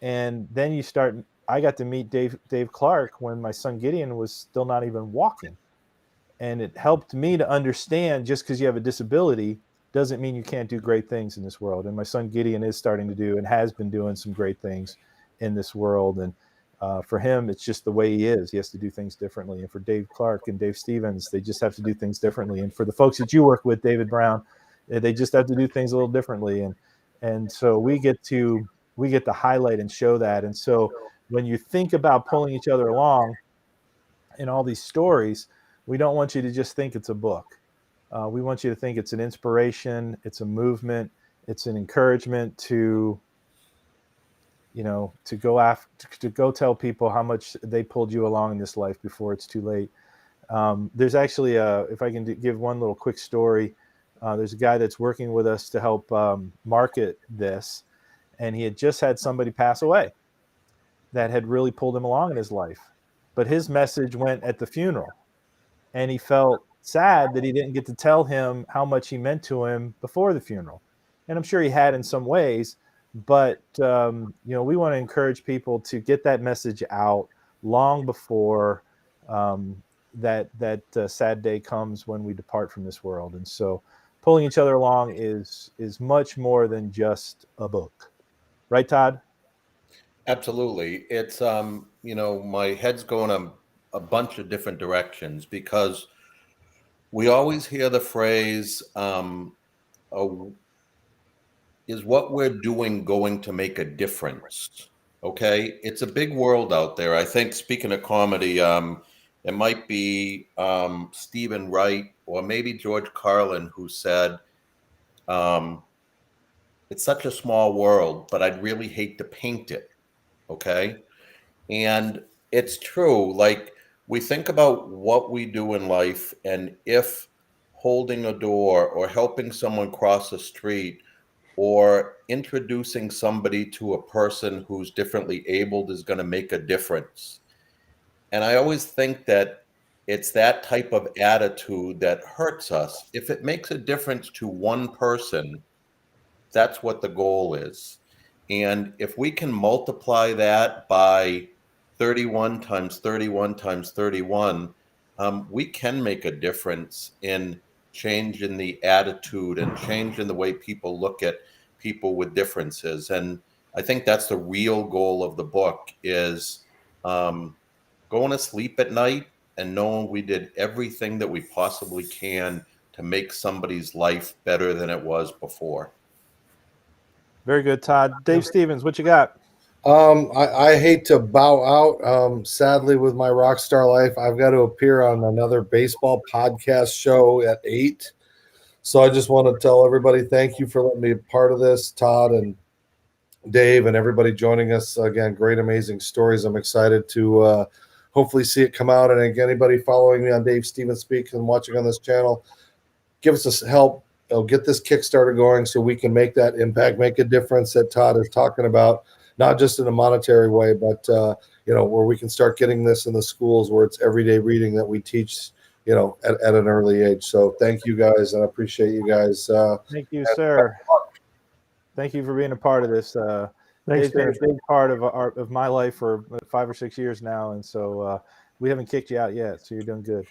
And then I got to meet Dave Clark when my son Gideon was still not even walking. And it helped me to understand, just because you have a disability doesn't mean you can't do great things in this world. And my son Gideon is starting to do and has been doing some great things in this world. And for him, it's just the way he is. He has to do things differently. And for Dave Clark and Dave Stevens, they just have to do things differently. And for the folks that you work with, David Brown, they just have to do things a little differently. And so we get to highlight and show that. And so when you think about pulling each other along in all these stories, we don't want you to just think it's a book. We want you to think it's an inspiration, it's a movement, it's an encouragement to go tell people how much they pulled you along in this life before it's too late. There's actually if I can give one little quick story, there's a guy that's working with us to help market this. And he had just had somebody pass away that had really pulled him along in his life. But his message went at the funeral. And he felt sad that he didn't get to tell him how much he meant to him before the funeral. And I'm sure he had in some ways. But, we want to encourage people to get that message out long before that sad day comes when we depart from this world. And so pulling each other along is much more than just a book. Right, Todd?
Absolutely. It's, my head's going a bunch of different directions, because we always hear the phrase, is what we're doing going to make a difference? Okay. It's a big world out there. I think, speaking of comedy, it might be Stephen Wright or maybe George Carlin who said, it's such a small world, but I'd really hate to paint it. Okay. And it's true. Like, we think about what we do in life, and if holding a door or helping someone cross a street or introducing somebody to a person who's differently abled is going to make a difference. And I always think that it's that type of attitude that hurts us. If it makes a difference to one person, that's what the goal is. And if we can multiply that by 31 times 31 times 31, we can make a difference in change in the attitude and change in the way people look at people with differences. And I think that's the real goal of the book, is going to sleep at night and knowing we did everything that we possibly can to make somebody's life better than it was before.
Very good, Todd. Dave Stevens, what you got?
I hate to bow out. Sadly, with my rock star life, I've got to appear on another baseball podcast show at 8. So I just want to tell everybody thank you for letting me be part of this, Todd and Dave and everybody joining us. Again, great, amazing stories. I'm excited to hopefully see it come out. And again, anybody following me on Dave Stevens Speaks and watching on this channel, give us a help. Get this Kickstarter going so we can make that impact, make a difference that Todd is talking about, not just in a monetary way, but where we can start getting this in the schools where it's everyday reading that we teach, at an early age. So thank you guys, and I appreciate you guys.
Thank you, sir. Thank you for being a part of this.
Thanks,
Dave's been a
Dave.
big part of my life for 5 or 6 years now, and so we haven't kicked you out yet. So you're doing good.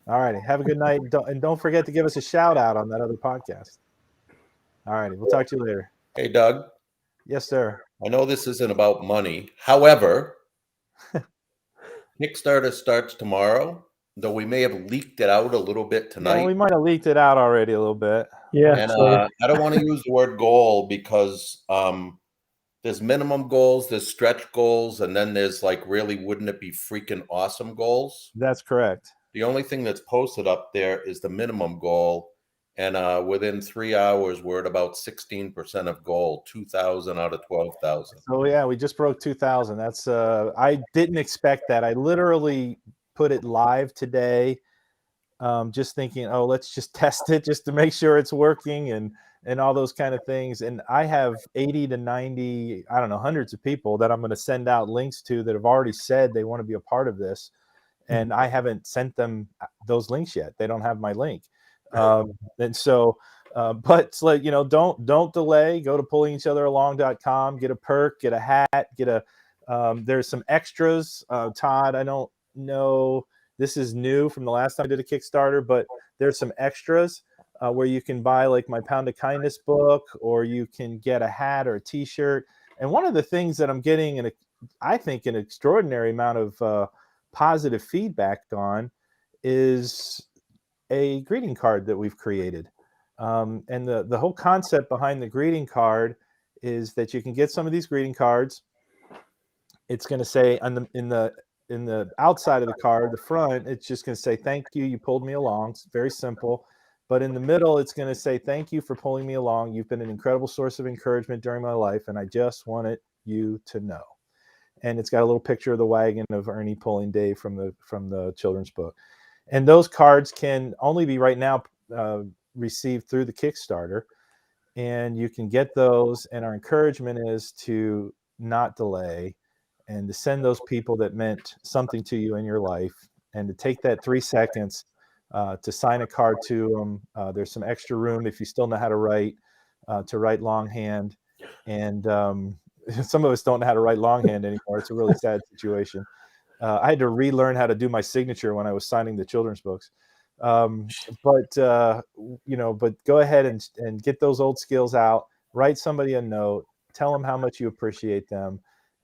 All righty. Have a good night. Don't forget to give us a shout out on that other podcast. All righty. We'll talk to you later.
Hey, Doug.
Yes, sir.
I know this isn't about money. However, Kickstarter starts tomorrow, though we may have leaked it out a little bit tonight.
Yeah, we might have leaked it out already a little bit.
Yeah.
And I don't want to use the word goal because there's minimum goals, there's stretch goals, and then there's like, really, wouldn't it be freaking awesome goals?
That's correct.
The only thing that's posted up there is the minimum goal. And within 3 hours, we're at about 16% of goal, 2,000 out of 12,000.
So yeah, we just broke 2,000. That's I didn't expect that. I literally put it live today, just thinking, oh, let's just test it just to make sure it's working and all those kind of things. And I have 80 to 90, I don't know, hundreds of people that I'm going to send out links to that have already said they want to be a part of this. And I haven't sent them those links yet. They don't have my link. And so, but it's like, don't delay. Go to pullingeachotheralong.com, get a perk, get a hat, get a, there's some extras. Todd, I don't know, this is new from the last time I did a Kickstarter, but there's some extras where you can buy like my Pound of Kindness book, or you can get a hat or a t-shirt. And one of the things that I'm getting, I think an extraordinary amount of positive feedback on, is a greeting card that we've created. And the whole concept behind the greeting card is that you can get some of these greeting cards. It's going to say in the outside of the card, the front, it's just going to say, thank you, you pulled me along. It's very simple. But in the middle, it's going to say, thank you for pulling me along. You've been an incredible source of encouragement during my life, and I just wanted you to know. And it's got a little picture of the wagon of Ernie pulling Dave from the children's book. And those cards can only be right now received through the Kickstarter. And you can get those. And our encouragement is to not delay and to send those people that meant something to you in your life, and to take that 3 seconds to sign a card to them. There's some extra room if you still know how to write longhand. And some of us don't know how to write longhand anymore. It's a really sad situation. I had to relearn how to do my signature when I was signing the children's books. But go ahead and get those old skills out. Write somebody a note. Tell them how much you appreciate them.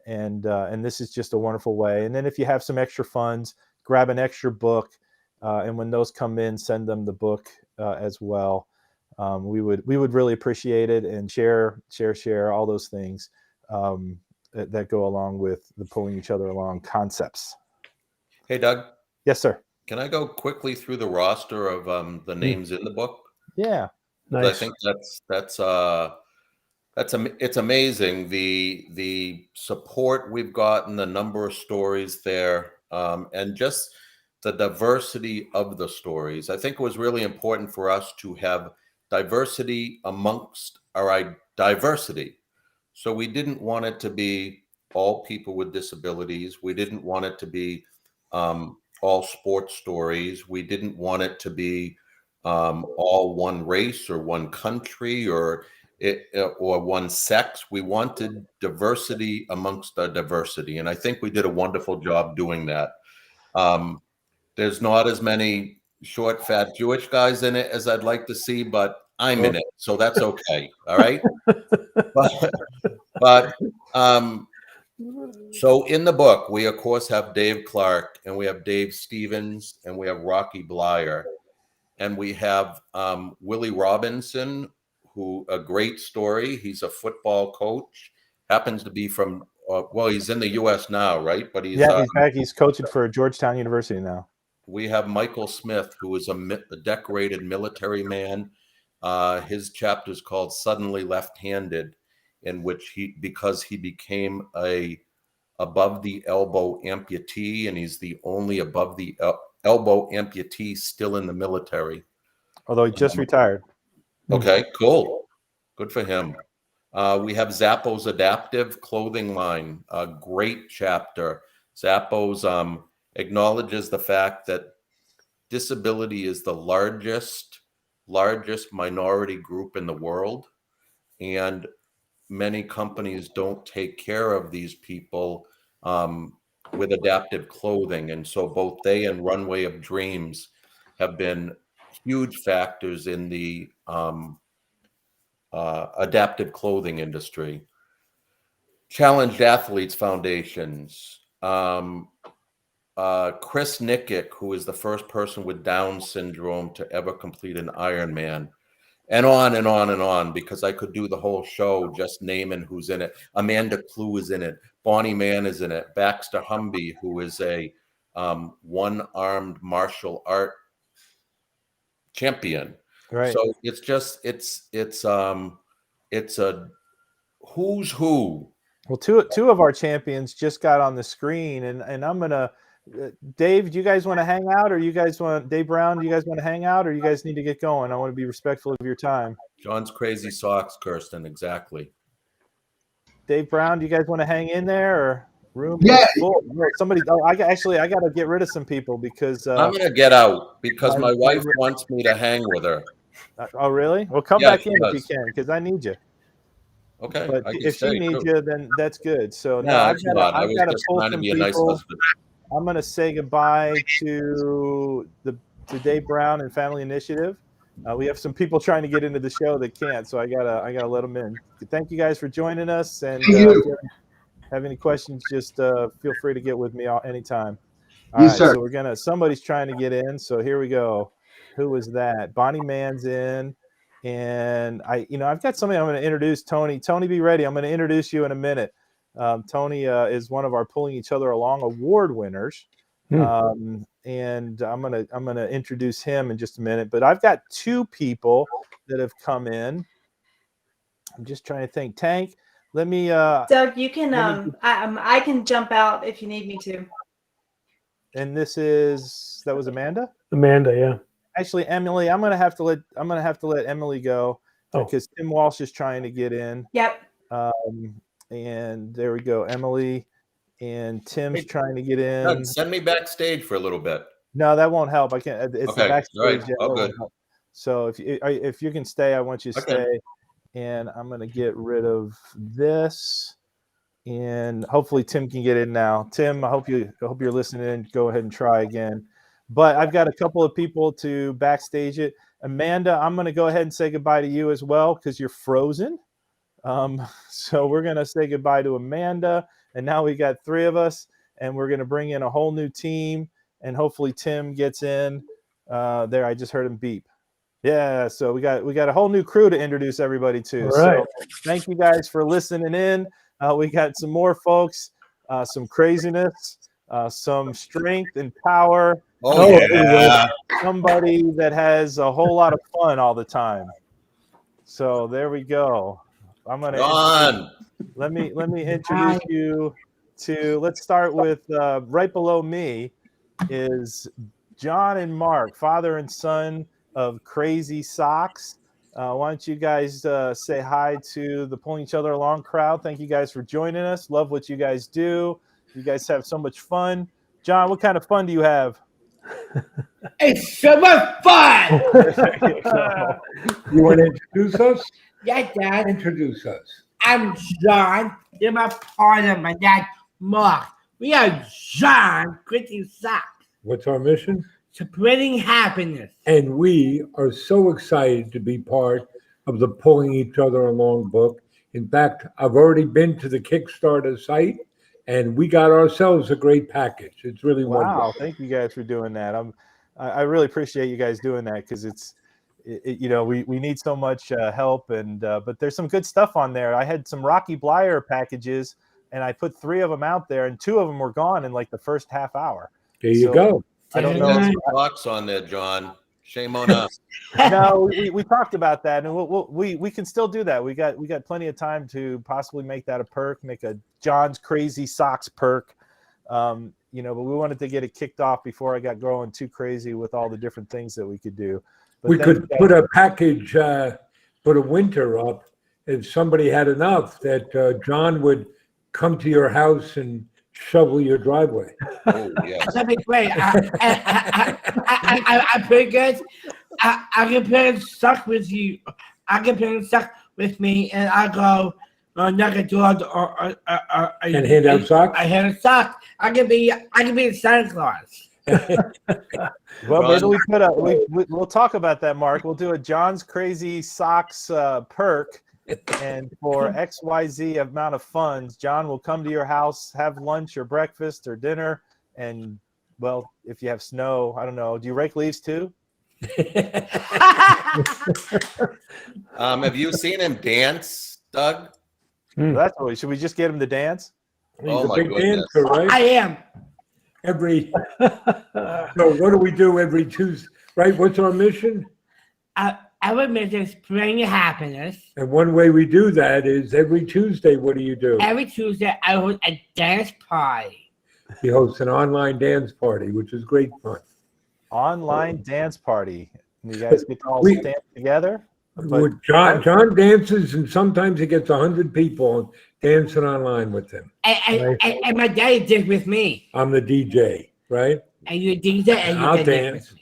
And this is just a wonderful way. And then if you have some extra funds, grab an extra book. And when those come in, send them the book as well. We would really appreciate it, and share all those things that go along with the pulling each other along concepts.
Hey, Doug.
Yes, sir.
Can I go quickly through the roster of the names in the book?
Yeah.
Nice.
I think that's It's amazing the support we've gotten, the number of stories there, and just the diversity of the stories. I think it was really important for us to have diversity amongst our diversity. So we didn't want it to be all people with disabilities. We didn't want it to be all sports stories. We didn't want it to be all one race or one country or one sex. We wanted diversity amongst our diversity, and I think we did a wonderful job doing that. There's not as many short, fat Jewish guys in it as I'd like to see, but I'm in it, so that's okay. All right. but so in the book, we of course have Dave Clark, and we have Dave Stevens, and we have Rocky Blyer, and we have Willie Robinson, who a great story. He's a football coach, happens to be from well, he's in the U.S. now, right? But he's
he's back. He's coaching for Georgetown University now.
We have Michael Smith, who is a decorated military man. His chapter is called "Suddenly Left-Handed," in which because he became a above the elbow amputee, and he's the only above the elbow amputee still in the military.
Although he just retired.
Okay, cool. Good for him. We have Zappos Adaptive Clothing Line, a great chapter. Zappos acknowledges the fact that disability is the largest minority group in the world, and many companies don't take care of these people with adaptive clothing. And so both they and Runway of Dreams have been huge factors in the adaptive clothing industry. Challenged Athletes Foundations. Chris Nickick, who is the first person with Down syndrome to ever complete an Ironman. And on and on and on, because I could do the whole show just naming who's in it. Amanda Clue is in it. Bonnie Mann is in it. Baxter Humby, who is a one-armed martial art champion.
Right.
So it's just it's a who's who.
Well, two of our champions just got on the screen, and I'm gonna. Dave, do you guys want to hang out, or you guys want Dave Brown? Do you guys want to hang out, or you guys need to get going? I want to be respectful of your time.
John's crazy socks, Kirsten. Exactly.
Dave Brown, do you guys want to hang in there, or room?
Yeah.
Full? Somebody. Oh, I got to get rid of some people because
I'm gonna get out because my wife wants me to hang with her.
Oh, really? Well, come back in if you can, because I need you.
Okay.
But if she needs you, then that's good. So
no,
I've got to pull
trying to
some
be a nice
people.
husband.
I'm going to say goodbye to Dave Brown and Family Initiative. We have some people trying to get into the show that can't, so I gotta let them in. Thank you guys for joining us, and if you have any questions, just feel free to get with me anytime. All right,
sir.
So somebody's trying to get in, so here we go. Who was that? Bonnie Mann's in, and I've got somebody I'm going to introduce. Tony, be ready. I'm going to introduce you in a minute. Tony is one of our Pulling Each Other Along award winners, and I'm gonna introduce him in just a minute. But I've got two people that have come in. I'm just trying to think. Tank, let me.
Doug, you can. I can jump out if you need me to.
And that was Amanda.
Amanda, yeah.
Actually, Emily, I'm gonna have to let Emily go because Tim Walsh is trying to get in.
Yep.
And there we go, Emily, and Tim's trying to get in.
Doug, send me backstage for a little bit.
No, that won't help. I can't. It's
okay.
The backstage.
Right. Oh, good.
So if you can stay, I want you to stay. And I'm going to get rid of this, and hopefully Tim can get in now. Tim, I hope you're listening. Go ahead and try again. But I've got a couple of people to backstage it. Amanda, I'm going to go ahead and say goodbye to you as well because you're frozen. So we're going to say goodbye to Amanda, and now we got three of us, and we're going to bring in a whole new team, and hopefully Tim gets in there. I just heard him beep. Yeah. So we got a whole new crew to introduce everybody to.
All right.
So thank you guys for listening in. We got some more folks, some craziness, some strength and power.
Oh yeah.
Somebody that has a whole lot of fun all the time. So there we go. I'm gonna
John.
let me introduce you to. Let's start with right below me is John and Mark, father and son of Crazy Socks. Why don't you guys say hi to the Pulling Each Other Along crowd? Thank you guys for joining us. Love what you guys do. You guys have so much fun. John, what kind of fun do you have?
It's so much fun.
You want to introduce us?
Yeah, Dad.
Introduce us.
I'm John. You're my partner, my dad, Mark. We are John Crazy Socks.
What's our mission?
Spreading happiness.
And we are so excited to be part of the Pulling Each Other Along book. In fact, I've already been to the Kickstarter site, and we got ourselves a great package. It's really wonderful.
Wow, thank you guys for doing that. I really appreciate you guys doing that because we need so much help, and but there's some good stuff on there. I had some Rocky Blyer packages, and I put 3 of them out there, and 2 of them were gone in like the first half hour.
There you go.
I don't
Got
know.
some bucks on there, John. Shame on us.
No, we talked about that, and we can still do that. We got plenty of time to possibly make that a perk, make a John's Crazy Socks perk. But we wanted to get it kicked off before I got growing too crazy with all the different things that we could do. But
we could put a package, put a winter up if somebody had enough that John would come to your house and shovel your driveway.
Oh, yes.
That'd be great. I'm pretty good. I can play stuck with you. I can play stuck with me, and I go knock a door
And hand out socks.
I hand out socks. I can be Santa Claus.
Well, maybe we'll talk about that, Mark. We'll do a John's Crazy Socks perk. And for XYZ amount of funds, John will come to your house, have lunch or breakfast or dinner. And, well, if you have snow, I don't know. Do you rake leaves too?
Have you seen him dance, Doug?
That's what. Should we just get him to dance?
He's
Oh,
a
my
big
goodness.
dancer, right?
I am.
So what do we do every Tuesday? Right? What's our mission?
Our mission is spreading happiness.
And one way we do that is every Tuesday. What do you do?
Every Tuesday, I host a dance party.
He hosts an online dance party, which is great fun.
Online dance party. You guys get to all dance together?
John dances, and sometimes he gets 100 people dancing online with him.
And my daddy did with me.
I'm the DJ, right?
And you DJ and
I'll
you
dance.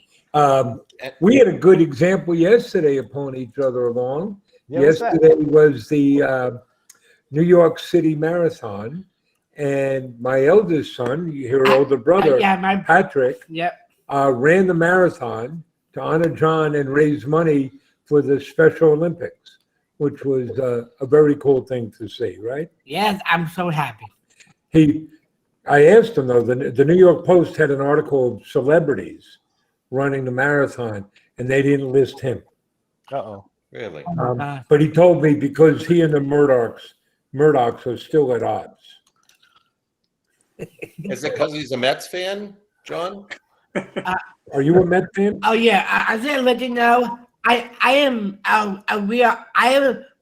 We had a good example yesterday of pulling each other along.
Yeah,
Yesterday was the New York City Marathon, and my eldest son, your older brother, Patrick, ran the marathon to honor John and raise money for the Special Olympics, which was a very cool thing to see, right?
Yes, I'm so happy.
I asked him, though, the New York Post had an article of celebrities running the marathon, and they didn't list him.
Uh-oh.
Really?
But he told me because he and the Murdochs are still at odds.
Is it because he's a Mets fan, John?
Are you a Met fan?
Oh yeah, I just let you know, I am a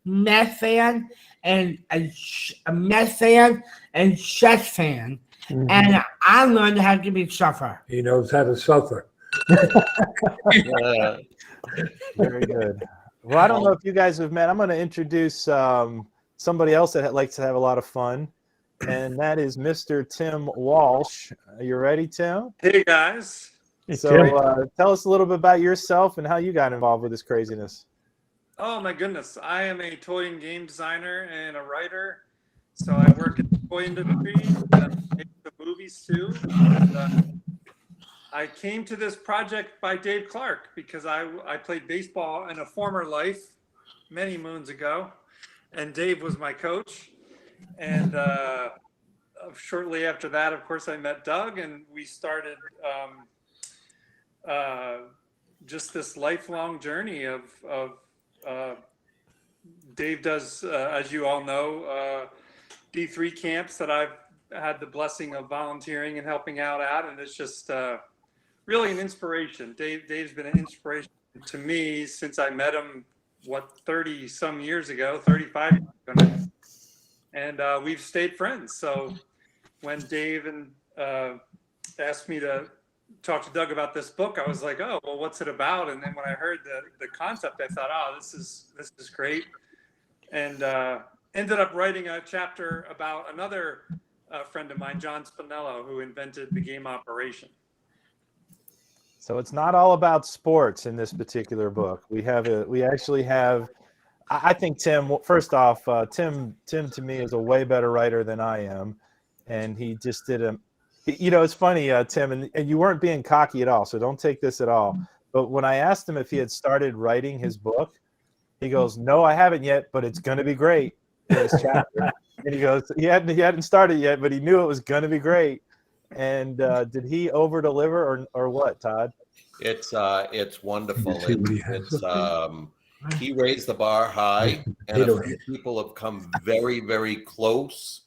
Mets fan and a Mets fan and Jets fan, and I learned how to be suffer.
He knows how to suffer.
Very good. Well, I don't know if you guys have met. I'm going to introduce somebody else that likes to have a lot of fun, and that is Mr. Tim Walsh. Are you ready, Tim?
Hey, guys.
So tell us a little bit about yourself and how you got involved with this craziness.
Oh, my goodness. I am a toy and game designer and a writer. So I work in the toy industry, make the movies too. And, I came to this project by Dave Clark because I played baseball in a former life many moons ago, and Dave was my coach. And shortly after that, of course, I met Doug, and we started just this lifelong journey of Dave does, as you all know, D3 camps that I've had the blessing of volunteering and helping out at, and it's just really an inspiration. Dave's been an inspiration to me since I met him 30 some years ago, 35 years ago now. And we've stayed friends. So when Dave asked me to talk to Doug about this book, I was like, oh, well, what's it about? And then when I heard the concept, I thought, oh, this is great. And ended up writing a chapter about another friend of mine, John Spinello, who invented the game Operation.
So it's not all about sports in this particular book. We actually have, I think Tim, first off, Tim to me is a way better writer than I am. And he just did it's funny, Tim, and you weren't being cocky at all, so don't take this at all. But when I asked him if he had started writing his book, he goes, "No, I haven't yet, but it's going to be great." In his chapter, and he goes, he hadn't started yet, but he knew it was going to be great. And did he over deliver or what, Todd?
It's wonderful. He raised the bar high, and a few people have come very, very close,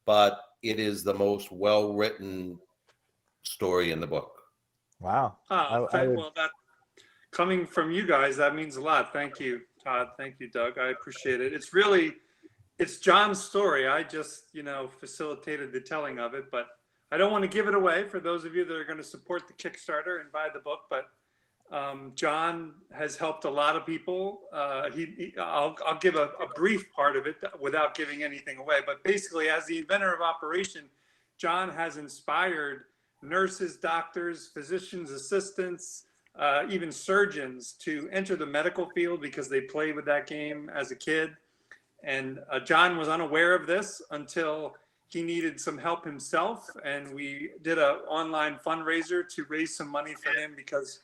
but it is the most well-written story in the book.
Wow.
Well, that coming from you guys, that means a lot. Thank you, Todd. Thank you, Doug. I appreciate it. It's John's story. I just, facilitated the telling of it, but I don't want to give it away for those of you that are going to support the Kickstarter and buy the book. But John has helped a lot of people. I'll give a brief part of it without giving anything away. But basically, as the inventor of Operation, John has inspired nurses, doctors, physicians, assistants, even surgeons to enter the medical field because they played with that game as a kid. And John was unaware of this until he needed some help himself. And we did an online fundraiser to raise some money for him because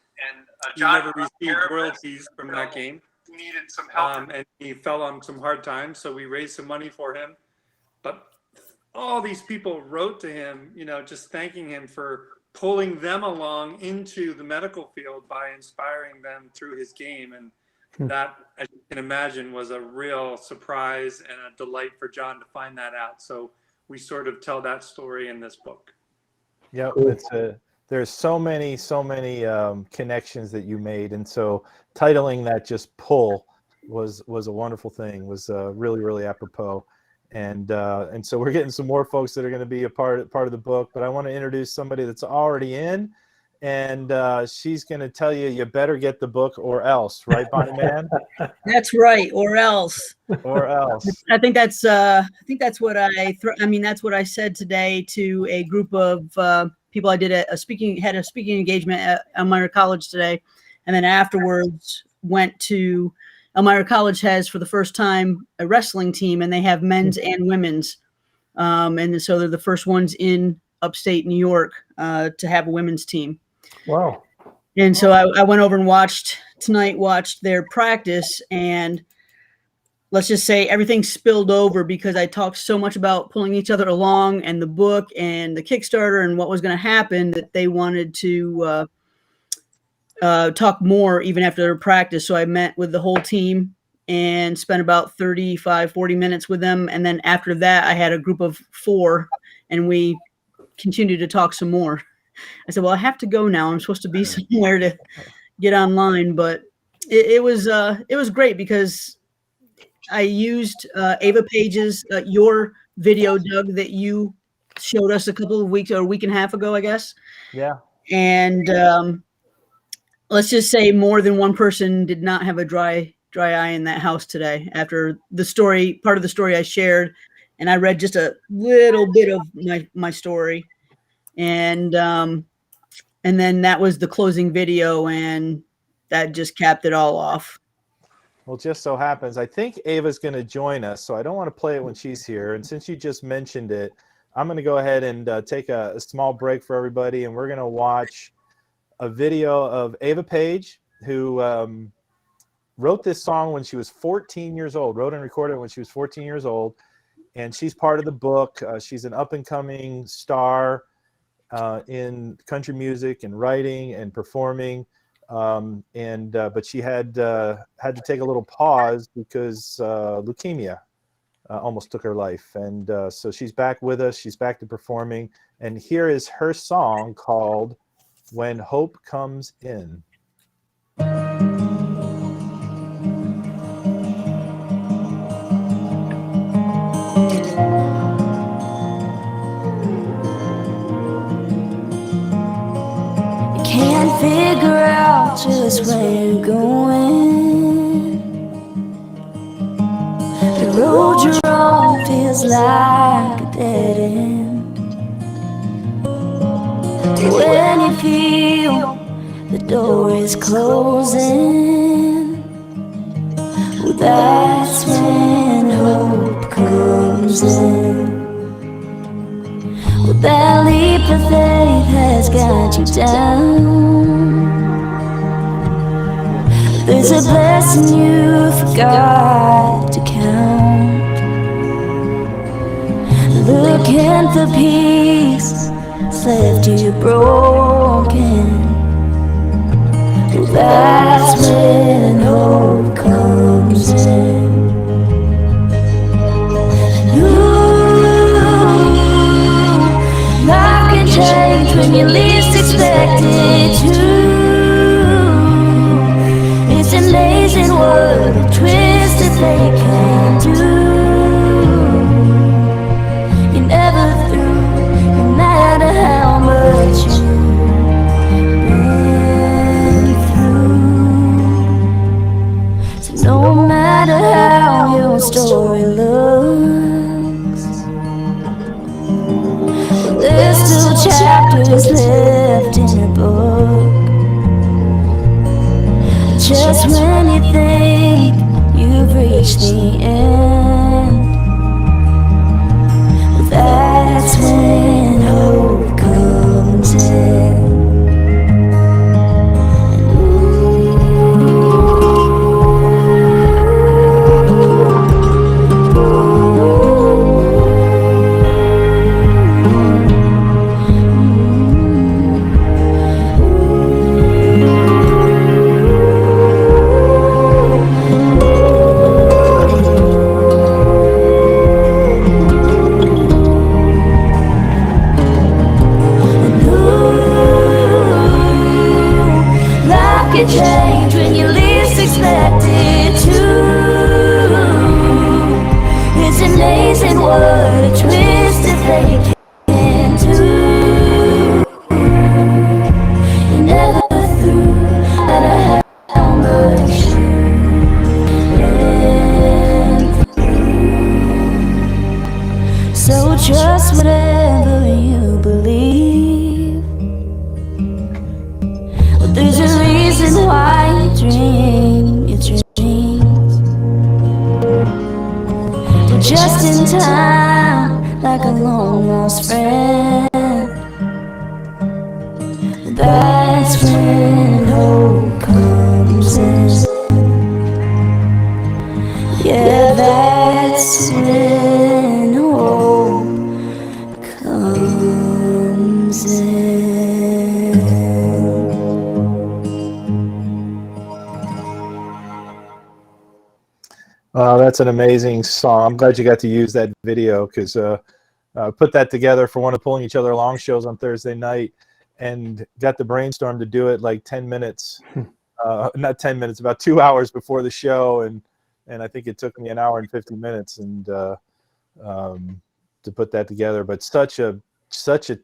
he never received royalties from that game. He needed some help. And he fell on some hard times. So we raised some money for him. But all these people wrote to him, just thanking him for pulling them along into the medical field by inspiring them through his game. And that, as you can imagine, was a real surprise and a delight for John to find that out. So we sort of tell that story in this book.
Yep, there's so many connections that you made, and so titling that just "Pull" was a wonderful thing. Was really, really apropos. And so we're getting some more folks that are going to be a part of the book. But I want to introduce somebody that's already in, and she's going to tell you better get the book or else, right, Bonnie Man?
That's right, or else.
Or else.
I think that's what that's what I said today to a group of people. I did had a speaking engagement at Elmira College today, and then afterwards went to Elmira College has, for the first time, a wrestling team, and they have men's and women's. And so they're the first ones in upstate New York to have a women's team.
Wow.
And so I went over and watched their practice, and let's just say everything spilled over because I talked so much about pulling each other along and the book and the Kickstarter and what was going to happen that they wanted to talk more even after their practice. So I met with the whole team and spent about 40 minutes with them. And then after that, I had a group of 4 and we continued to talk some more. I said, well, I have to go now. I'm supposed to be somewhere to get online, but it was great because I used Ava Page's, your video, Doug, that you showed us a couple of weeks or a week and a half ago, I guess.
Yeah.
And, let's just say more than one person did not have a dry eye in that house today after part of the story I shared. And I read just a little bit of my story. And then that was the closing video, and that just capped it all off.
Well, just so happens, I think Ava's going to join us, so I don't want to play it when she's here. And since you just mentioned it, I'm going to go ahead and take a small break for everybody, and we're going to watch a video of Ava Page, who wrote this song when she was 14 years old, wrote and recorded it when she was 14 years old. And she's part of the book. She's an up-and-coming star in country music and writing and performing. But she had to take a little pause because leukemia almost took her life. And so she's back with us. She's back to performing. And here is her song called When Hope Comes In.
figure out just where you're going. The road you're on feels like a dead end. When you feel the door is closing, well, that's when hope comes in. Well, that leap of faith has got you down. There's a blessing you forgot to count. Looking for peace has left you broken. Well, that's when hope comes in. Life can change when you least expect it to. It's amazing what a twisted fate can do. You're never through, no matter how much you've been through. So no matter how your story looks, there's still chapters left in your book. Just when you think you've reached the end, that's when hope comes in. Can change when you least expect it to. It's amazing what a twisted fate can do. You're never through, no matter how much you've been through. So trust whatever you believe. There's a reason why you dream your dreams. But just in time, like a long lost friend, that's when hope comes in. Yeah, that's when hope comes in.
That's an amazing song. I'm glad you got to use that video because put that together for one of Pulling Each Other Along shows on Thursday night and got the brainstorm to do it like 10 minutes, not 10 minutes, about 2 hours before the show. And I think it took me an hour and 50 minutes and to put that together. But such a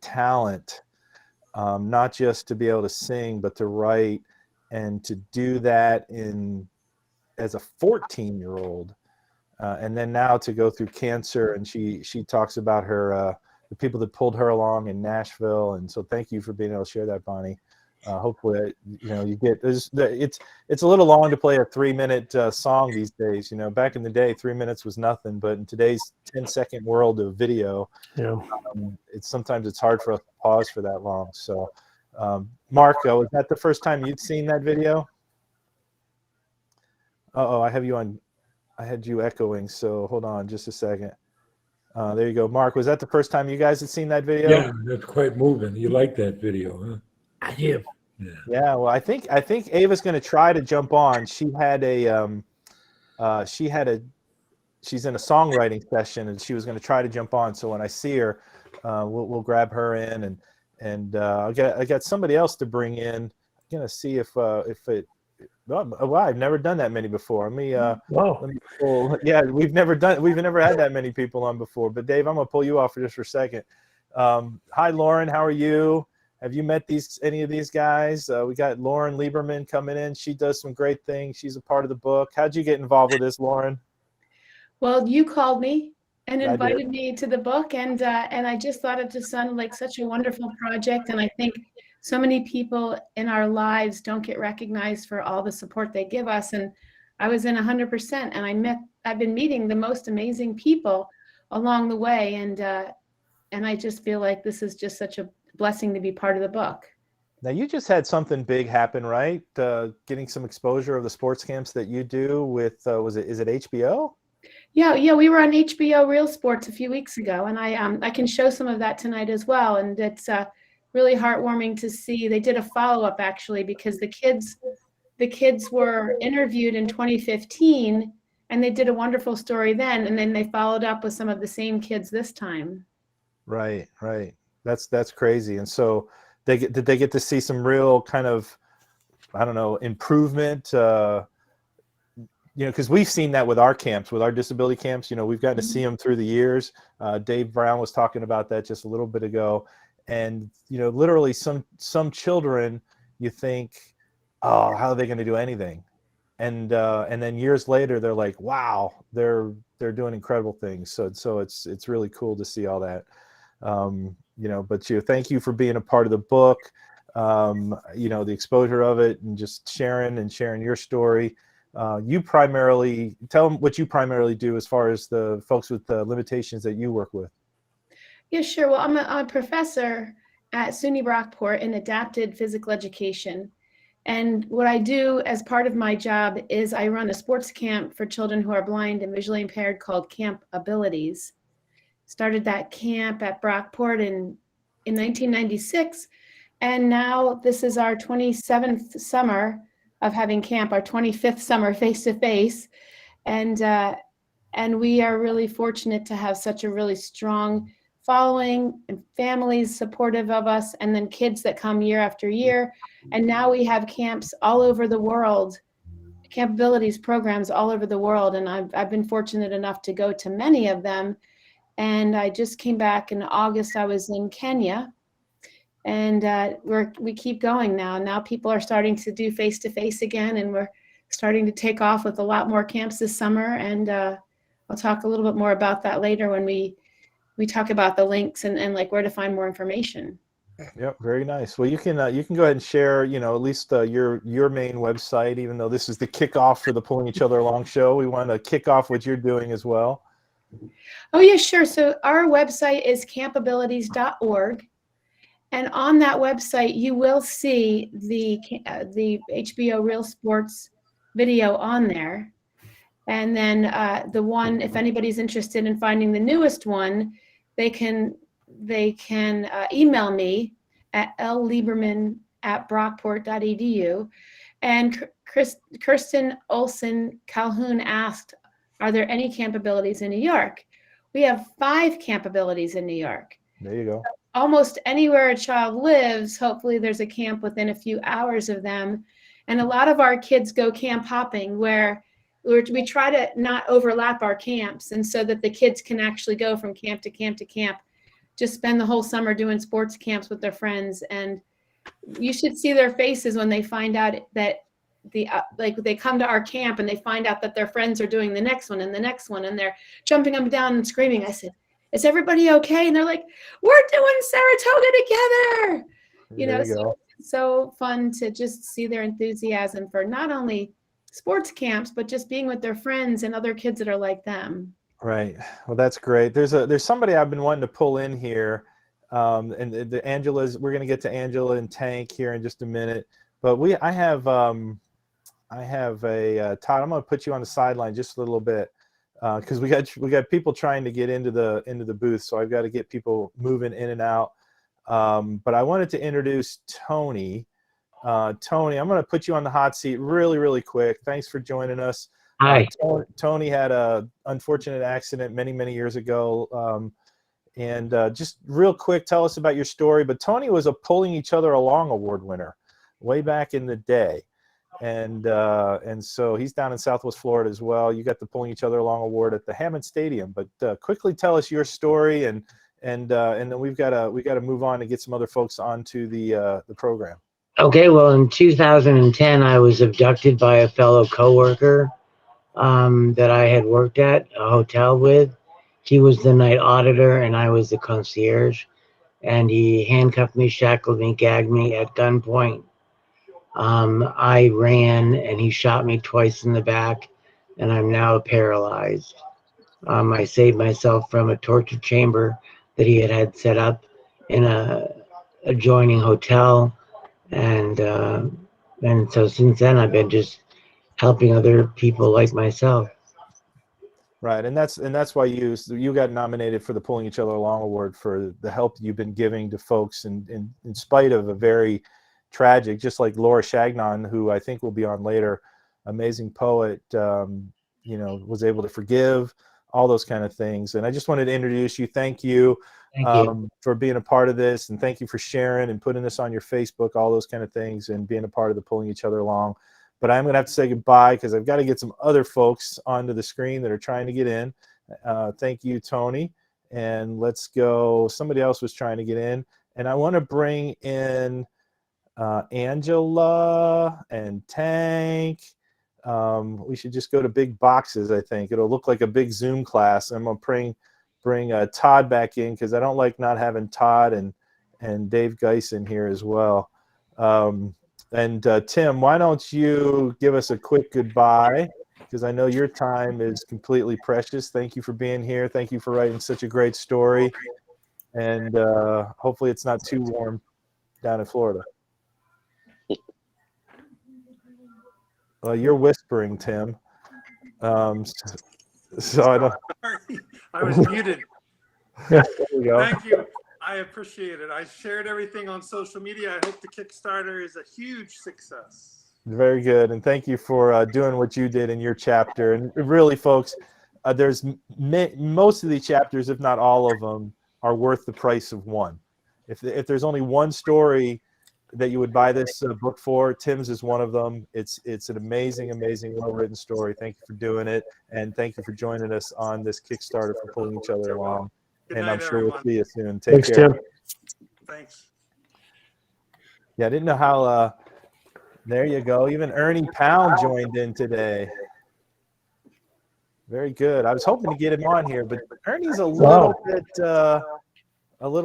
talent, not just to be able to sing, but to write and to do that as a 14-year-old. And then now to go through cancer, and she talks about her the people that pulled her along in Nashville, and so thank you for being able to share that, Bonnie. Hopefully, you get it's a little long to play a 3-minute song these days. Back in the day, 3 minutes was nothing, but in today's 10-second world of video, sometimes it's hard for us to pause for that long. So, Marco, is that the first time you'd seen that video? I have you on. I had you echoing, so hold on just a second. There you go. Mark, was that the first time you guys had seen that video?
Yeah, that's quite moving. You like that video, huh?
I do.
Yeah, well, I think Ava's going to try to jump on. She's in a songwriting session, and she was going to try to jump on. So when I see her, we'll grab her in, and I got somebody else to bring in. I'm going to see if it. Wow, I've never done that many before. Let me pull. Yeah, we've never had that many people on before. But Dave, I'm gonna pull you off for just for a second. Hi, Lauren. How are you? Have you met any of these guys? We got Lauren Lieberman coming in. She does some great things. She's a part of the book. How'd you get involved with this, Lauren?
Well, you called me and
I did.
invited me to the book, and I just thought it just sounded like such a wonderful project. And I think so many people in our lives don't get recognized for all the support they give us. And I was in 100%, and I've been meeting the most amazing people along the way, and I just feel like this is just such a blessing to be part of the book.
Now, you just had something big happen, right? Getting some exposure of the sports camps that you do with is it HBO?
Yeah, we were on HBO Real Sports a few weeks ago, and I can show some of that tonight as well. And it's really heartwarming to see. They did a follow-up actually, because the kids were interviewed in 2015, and they did a wonderful story then, and then they followed up with some of the same kids this time.
Right. That's crazy. And so did they get to see some real kind of, I don't know, improvement? Because we've seen that with our camps, with our disability camps. We've gotten to see them through the years. Dave Brown was talking about that just a little bit ago. And, literally some children, you think, oh, how are they going to do anything? And then years later, they're like, wow, they're doing incredible things. So it's really cool to see all that. But thank you for being a part of the book, the exposure of it, and just sharing your story. You primarily tell them what you primarily do as far as the folks with the limitations that you work with.
Yeah, sure. Well, I'm a professor at SUNY Brockport in adapted physical education. And what I do as part of my job is I run a sports camp for children who are blind and visually impaired called Camp Abilities. Started that camp at Brockport in 1996. And now this is our 27th summer of having camp, our 25th summer face-to-face. And we are really fortunate to have such a really strong following and families supportive of us, and then kids that come year after year. And now we have camps all over the world, Camp Abilities programs all over the world. And I've been fortunate enough to go to many of them. And I just came back in August. I was in Kenya, and we keep going now. Now people are starting to do face-to-face again, and we're starting to take off with a lot more camps this summer. And I'll talk a little bit more about that later when we talk about the links and like where to find more information.
Yep, very nice. Well, you can go ahead and share, at least your main website, even though this is the kickoff for the Pulling Each Other Along show. We want to kick off what you're doing as well.
Oh, yeah, sure. So our website is campabilities.org. And on that website, you will see the HBO Real Sports video on there. And then the one, if anybody's interested in finding the newest one, they can email me at lieberman@brockport.edu. And Kirsten Olson Calhoun asked, are there any Camp Abilities in New York? We have 5 Camp Abilities in New York.
There you go.
Almost anywhere a child lives, hopefully there's a camp within a few hours of them. And a lot of our kids go camp hopping, where we try to not overlap our camps, and so that the kids can actually go from camp to camp to camp, just spend the whole summer doing sports camps with their friends. And you should see their faces when they find out that they come to our camp and they find out that their friends are doing the next one and the next one, and they're jumping up and down and screaming. I said, is everybody okay? And they're like, we're doing Saratoga together. So fun to just see their enthusiasm for not only sports camps, but just being with their friends and other kids that are like them.
Right. Well, that's great. There's somebody I've been wanting to pull in here. And we're going to get to Angela and Tank here in just a minute. But I have a Todd. I'm going to put you on the sideline just a little bit, because we got people trying to get into the booth, so I've got to get people moving in and out. But I wanted to introduce Tony. Tony, I'm going to put you on the hot seat really, really quick. Thanks for joining us.
Hi.
Tony had a unfortunate accident many years ago. And just real quick, tell us about your story. But Tony was a Pulling Each Other Along award winner way back in the day. And so he's down in Southwest Florida as well. You got the Pulling Each Other Along award at the Hammond Stadium. But quickly tell us your story and and then we got to move on and get some other folks onto the program.
Okay, well, in 2010, I was abducted by a fellow coworker that I had worked at a hotel with. He was the night auditor, and I was the concierge. And he handcuffed me, shackled me, gagged me at gunpoint. I ran, and he shot me twice in the back, and I'm now paralyzed. I saved myself from a torture chamber that he had set up in a adjoining hotel, and so since then I've been just helping other people like myself.
Right, and that's why you got nominated for the Pulling Each Other Along Award for the help you've been giving to folks in spite of a very tragic, just like Laura Shagnon, who I think will be on later, amazing poet, was able to forgive, all those kind of things. And I just wanted to introduce you. Thank you, for being a part of this, and thank you for sharing and putting this on your Facebook, all those kind of things, and being a part of the Pulling Each Other Along. But I'm going to have to say goodbye because I've got to get some other folks onto the screen that are trying to get in. Thank you, Tony. And let's go. Somebody else was trying to get in. And I want to bring in Angela and Tank. We should just go to big boxes, I think. It'll look like a big Zoom class. I'm going to bring Todd back in because I don't like not having Todd and Dave Geis in here as well. And Tim, why don't you give us a quick goodbye, because I know your time is completely precious. Thank you for being here. Thank you for writing such a great story. And hopefully it's not too warm down in Florida. Well, you're whispering, Tim. So I don't.
Sorry, I was muted.
There we go.
Thank you. I appreciate it. I shared everything on social media. I hope the Kickstarter is a huge success.
Very good, and thank you for doing what you did in your chapter. And really, folks, there's most of the chapters, if not all of them, are worth the price of one. If there's only one story that you would buy this book for, Tim's is one of them. It's an amazing, well-written story. Thank you for doing it, and thank you for joining us on this Kickstarter for Pulling Each Other Along. And I'm sure we'll see you soon. Take care.
Thanks, Tim.
Thanks.
Yeah, I didn't know how. There you go. Even Ernie Pound joined in today. Very good. I was hoping to get him on here, but Ernie's a little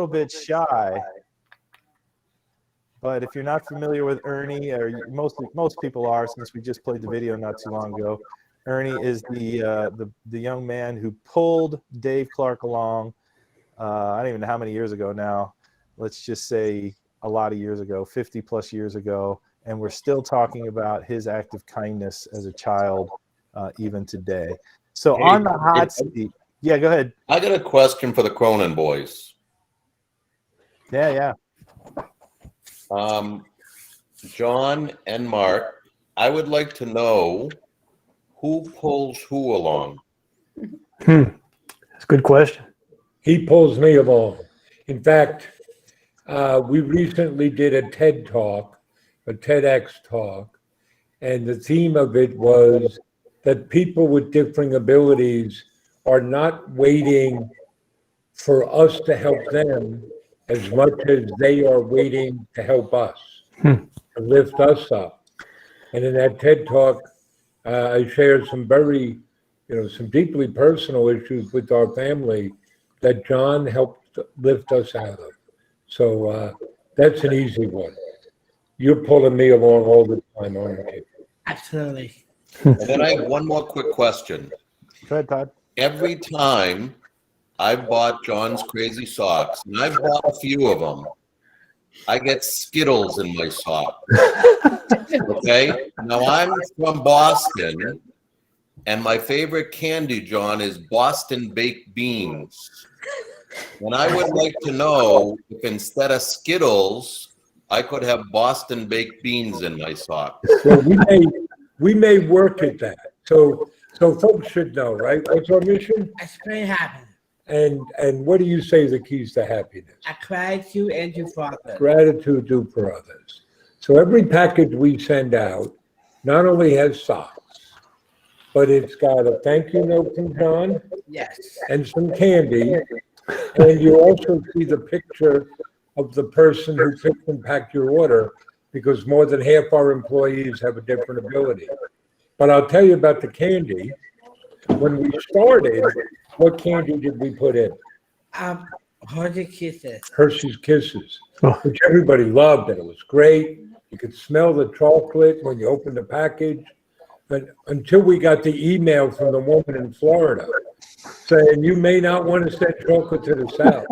bit shy. But if you're not familiar with Ernie, or most people are, since we just played the video not too long ago, Ernie is the young man who pulled Dave Clark along. I don't even know how many years ago now. Let's just say a lot of years ago, 50 plus years ago. And we're still talking about his act of kindness as a child, even today. So on the hot seat, yeah, go ahead.
I got a question for the Cronin boys.
Yeah.
John and Mark, I would like to know who pulls who along.
That's a good question.
He pulls me along. In fact, we recently did a TED Talk, a TEDx talk, and the theme of it was that people with differing abilities are not waiting for us to help them as much as they are waiting to help us, to lift us up. And in that TED Talk, I shared some some deeply personal issues with our family that John helped lift us out of. So that's an easy one. You're pulling me along all the time, aren't you?
Absolutely.
And then I have one more quick question.
Go ahead, Todd.
Every time I've bought John's Crazy Socks, and I've bought a few of them, I get Skittles in my sock. Okay? Now I'm from Boston, and my favorite candy, John, is Boston baked beans. And I would like to know if instead of Skittles, I could have Boston baked beans in my sock.
Well, we may work at that. So folks should know, right? What's our mission?
That's very happy.
And what do you say the keys to happiness?
Gratitude and do for others.
Gratitude, do for others. So every package we send out not only has socks, but it's got a thank you note from John.
Yes.
And some candy. And you also see the picture of the person who picked and packed your order, because more than half our employees have a different ability. But I'll tell you about the candy. When we started, what candy did we put in?
Hershey's Kisses.
Hershey's Kisses, which everybody loved, and it was great. You could smell the chocolate when you opened the package. But until we got the email from the woman in Florida saying, you may not want to send chocolate to the South.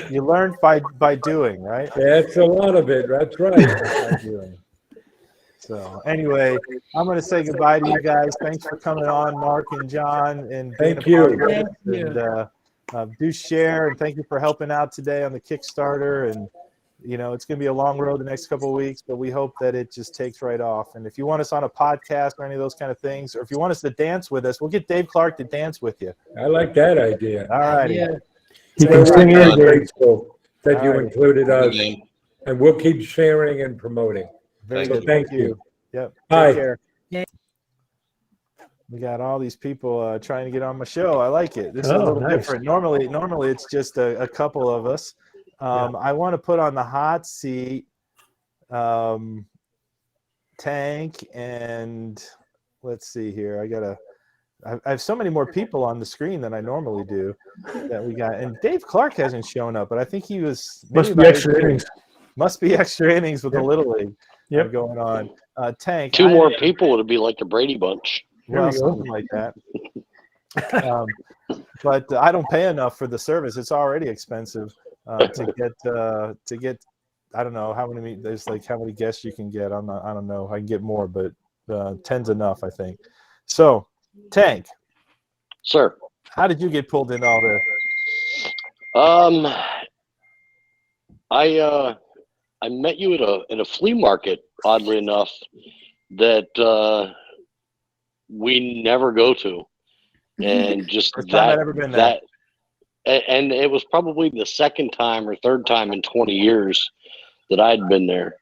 You learn by doing, right?
That's a lot of it. That's right.
By doing. So anyway, I'm going to say goodbye to you guys. Thanks for coming on, Mark and John, and being
Thank
a part
you.
of
Thank
it. And do share, and thank you for helping out today on the Kickstarter. And it's going to be a long road the next couple of weeks, but we hope that it just takes right off. And if you want us on a podcast or any of those kind of things, or if you want us to dance with us, we'll get Dave Clark to dance with you.
I like that idea.
All righty.
Yeah.
You can sing
We're
anything.
grateful that you
All right.
included us, and we'll keep sharing and promoting.
Very
So
good.
thank you.
Yep.
Bye.
Take care. We got all these people trying to get on my show. I like it. This is a little different. Normally it's just a couple of us. I want to put on the hot seat Tank, and let's see here. I have so many more people on the screen than I normally do that we got. And Dave Clark hasn't shown up, but I think he was
Must be extra innings.
Must be extra innings with the Little League going on. Tank.
Two more people would be like the Brady Bunch.
Well, something like that. But I don't pay enough for the service. It's already expensive to get. I don't know how many. There's like how many guests you can get. I don't know. I can get more, but 10's enough, I think. So, Tank.
Sir.
How did you get pulled into all this?
I met you at a flea market, oddly enough, that we never go to, and just
First time I'd ever been there.
and it was probably the second time or third time in 20 years that I'd been there.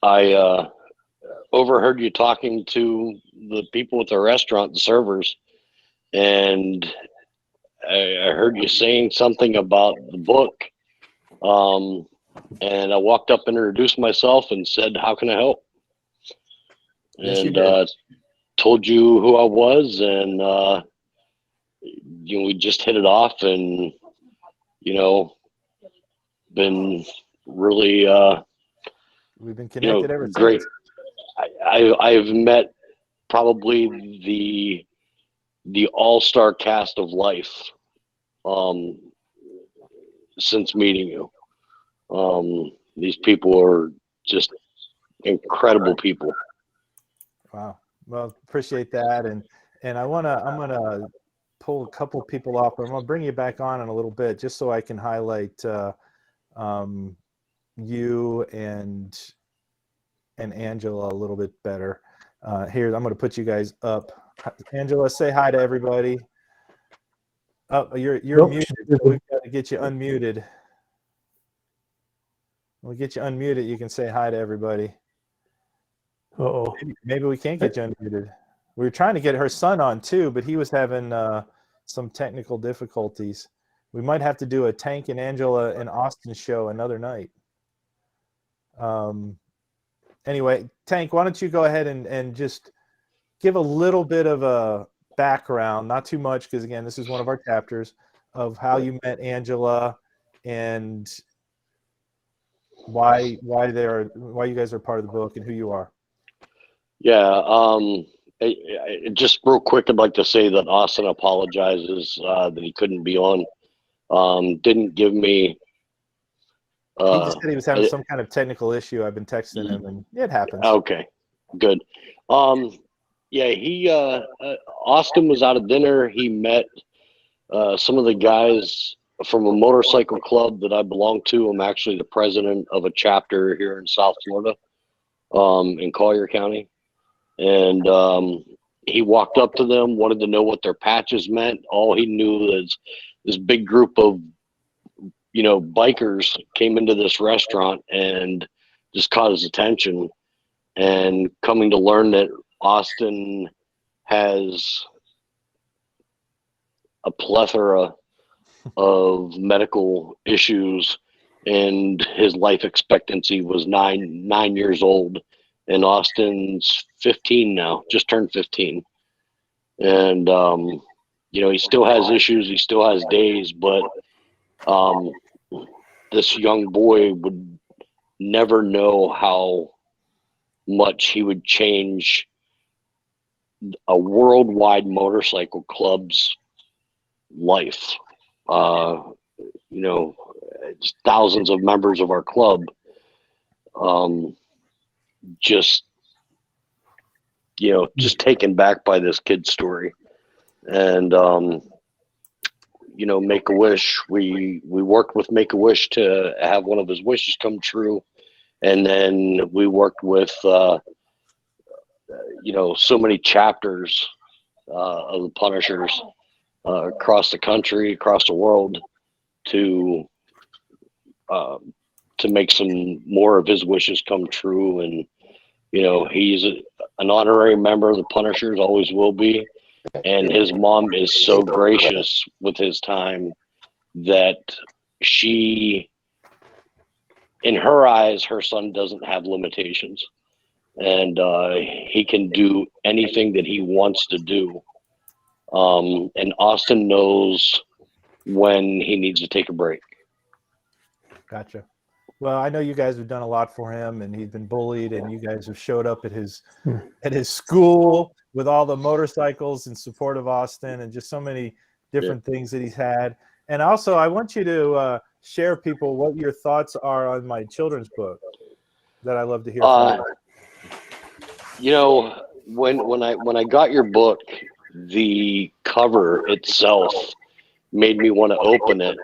I overheard you talking to the people at the restaurant, the servers, and I heard you saying something about the book. And I walked up and introduced myself and said, "How can I help?"
Yes,
And told you who I was, and we just hit it off, and been really
we've been connected ever since.
Great. I've met probably the all-star cast of life since meeting you. These people are just incredible people.
Wow. Well, appreciate that. And I'm gonna pull a couple people off, but I'm gonna bring you back on in a little bit just so I can highlight you and Angela a little bit better. Here, I'm gonna put you guys up. Angela, say hi to everybody. Oh, you're muted. So we've got to get you unmuted. We'll get you unmuted. You can say hi to everybody.
Uh-oh.
Maybe we can't get you unmuted. We were trying to get her son on too, but he was having some technical difficulties. We might have to do a Tank and Angela and Austin show another night. Anyway, Tank, why don't you go ahead and just give a little bit of a background, not too much, because again, this is one of our chapters, of how you met Angela and why you guys are part of the book and who you are.
Yeah. Just real quick, I'd like to say that Austin apologizes that he couldn't be on. Didn't give me.
He just said he was having some kind of technical issue. I've been texting him, and it happens.
Okay, good. Yeah, Austin was out at dinner. He met some of the guys from a motorcycle club that I belong to. I'm actually the president of a chapter here in South Florida, in Collier County. And he walked up to them, wanted to know what their patches meant. All he knew was this big group of, bikers came into this restaurant and just caught his attention. And coming to learn that Austin has a plethora of medical issues, and his life expectancy was nine years old. And Austin's 15 now, just turned 15. And, he still has issues. He still has days, but this young boy would never know how much he would change a worldwide motorcycle club's life. It's thousands of members of our club, just taken back by this kid's story. And Make-A-Wish, we worked with Make-A-Wish to have one of his wishes come true, and then we worked with so many chapters of the Punishers across the country, across the world, to make some more of his wishes come true. And he's an honorary member of the Punishers, always will be. And his mom is so gracious with his time that she, in her eyes, her son doesn't have limitations, and he can do anything that he wants to do. And Austin knows when he needs to take a break.
Gotcha. Well, I know you guys have done a lot for him, and he's been bullied, and you guys have showed up at his school with all the motorcycles in support of Austin, and just so many different things that he's had. And also, I want you to share people what your thoughts are on my children's book that I love to hear from
you. When I got your book, the cover itself made me want to open it,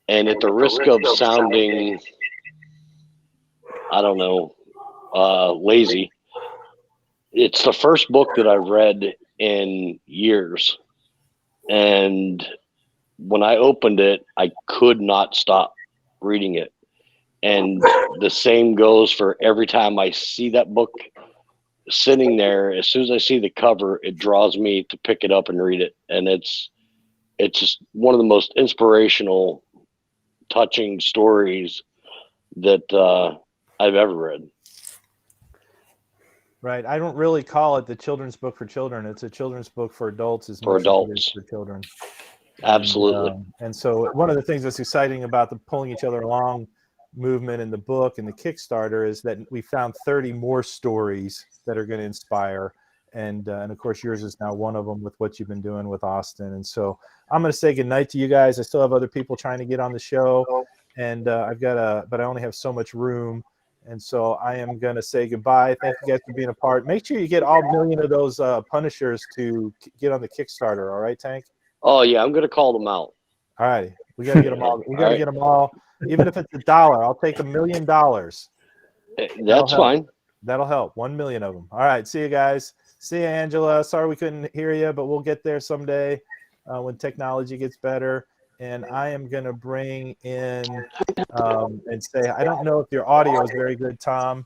and at the risk of sounding, I don't know, lazy, it's the first book that I've read in years. And when I opened it, I could not stop reading it. And the same goes for every time I see that book sitting there. As soon as I see the cover, it draws me to pick it up and read it. And it's just one of the most inspirational, touching stories that I've ever read.
Right. I don't really call it the children's book for children. It's a children's book for adults as much as it is for children.
Absolutely.
And so one of the things that's exciting about the Pulling Each Other Along movement in the book and the Kickstarter is that we found 30 more stories that are going to inspire. And of course, yours is now one of them with what you've been doing with Austin. And so I'm going to say goodnight to you guys. I still have other people trying to get on the show, and but I only have so much room. And so I am going to say goodbye. Thank you guys for being a part. Make sure you get all 1 million of those Punishers to get on the Kickstarter. All right, Tank?
Oh, yeah. I'm going to call them out.
All right. We got to get them all. We got to get them all. Even if it's $1, I'll take $1 million.
That's fine.
That'll help. 1 million of them. All right. See you guys. See you, Angela. Sorry we couldn't hear you, but we'll get there someday when technology gets better. And I am going to bring in and say, I don't know if your audio is very good, Tom.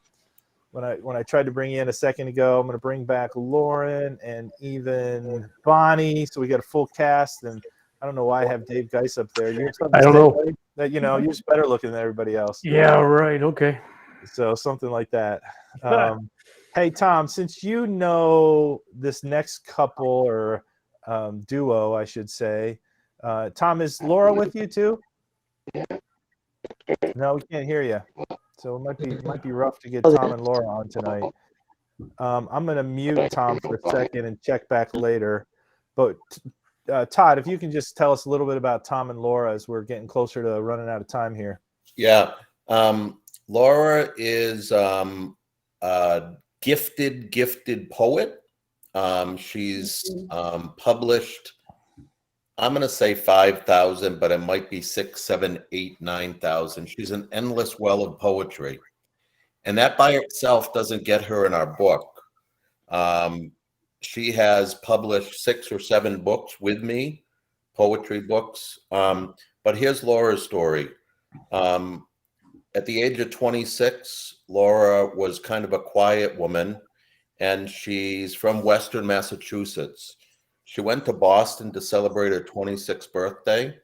When I tried to bring you in a second ago, I'm going to bring back Lauren and even Bonnie. So we got a full cast. And I don't know why I have Dave Geis up there.
I don't know.
That, you're just better looking than everybody else.
Yeah, right. Okay.
So something like that. Hey, Tom, since you know this next couple or duo, I should say, Tom, is Laura with you too? No, we can't hear you. So it might be rough to get Tom and Laura on tonight. I'm going to mute Tom for a second and check back later. But Todd, if you can just tell us a little bit about Tom and Laura as we're getting closer to running out of time here.
Yeah. Laura is a gifted poet. She's published, I'm going to say 5,000, but it might be 6, 7, 8, 9,000. She's an endless well of poetry. And that by itself doesn't get her in our book. She has published 6 or 7 books with me, poetry books. But here's Laura's story. At the age of 26, Laura was kind of a quiet woman. and she's from Western Massachusetts. She went to Boston to celebrate her 26th birthday,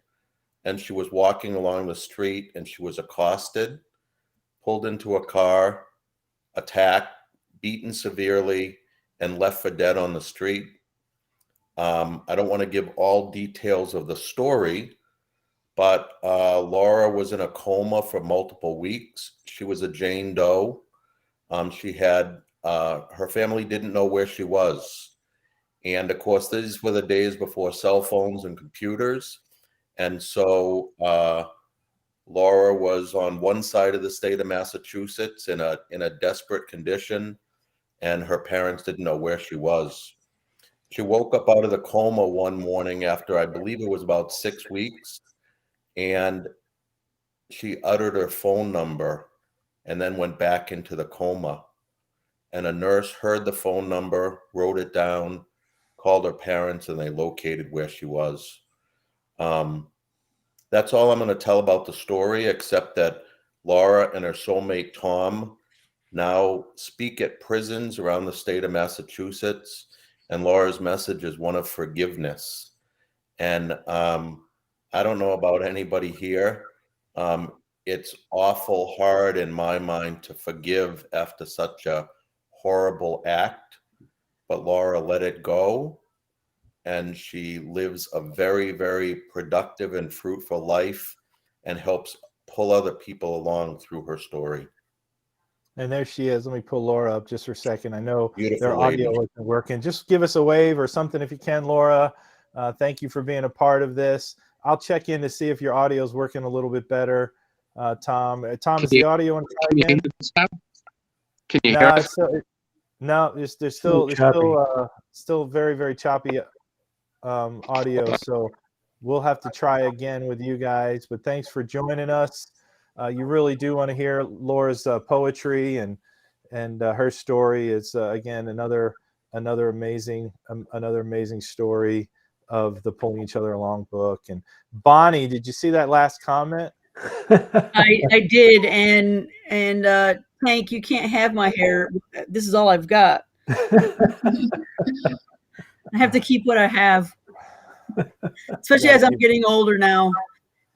and she was walking along the street, and she was accosted, pulled into a car, attacked, beaten severely, and left for dead on the street. I don't want to give all details of the story, but Laura was in a coma for multiple weeks. She was a Jane Doe. She had, her family didn't know where she was. And of course, these were the days before cell phones and computers. And so Laura was on one side of the state of Massachusetts in a desperate condition, and her parents didn't know where she was. She woke up out of the coma one morning after, I believe it was about 6 weeks, and she uttered her phone number and then went back into the coma. And a nurse heard the phone number, wrote it down, called her parents, and they located where she was. That's all I'm going to tell about the story, except that Laura and her soulmate Tom now speak at prisons around the state of Massachusetts, and Laura's message is one of forgiveness. And I don't know about anybody here. It's awful hard in my mind to forgive after such a horrible act, but Laura let it go, and she lives a very, very productive and fruitful life and helps pull other people along through her story.
And there she is. Let me pull Laura up just for a second. I know
Beautiful
their audio
lady.
isn't working. Just give us a wave or something if you can, Laura. Thank you for being a part of this. I'll check in to see if your audio is working a little bit better. Tom, is the audio on again?
Can you
No,
hear us?
no, there's still very, very choppy audio. So we'll have to try again with you guys. But thanks for joining us. You really do want to hear Laura's poetry, and her story is again another amazing story of the Pulling Each Other Along book. And Bonnie, did you see that last comment?
I did, and Hank, you can't have my hair. This is all I've got. I have to keep what I have, especially as I'm getting older now.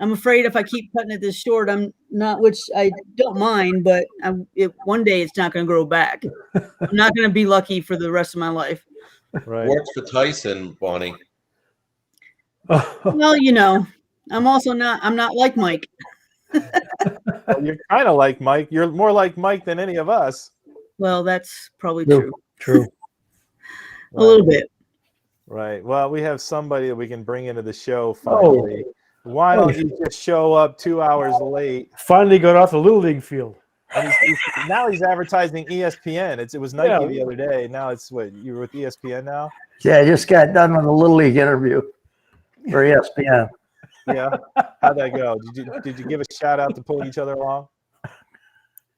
I'm afraid if I keep cutting it this short, I'm not, which I don't mind, but one day it's not going to grow back. I'm not going to be lucky for the rest of my life.
Right.
Works for Tyson, Bonnie.
Well, you know, I'm not like Mike.
Well, you're kind of like Mike. You're more like Mike than any of us.
Well, that's probably true.
True.
A little bit.
Right. Well, we have somebody that we can bring into the show finally. Why don't you just show up 2 hours late?
Finally got off the Little League field.
And now he's advertising ESPN. It was Nike the other day. Now it's what, you're with ESPN now?
Yeah, I just got done with a Little League interview for ESPN.
Yeah. How'd that go? Did you give a shout out to Pulling Each Other Along?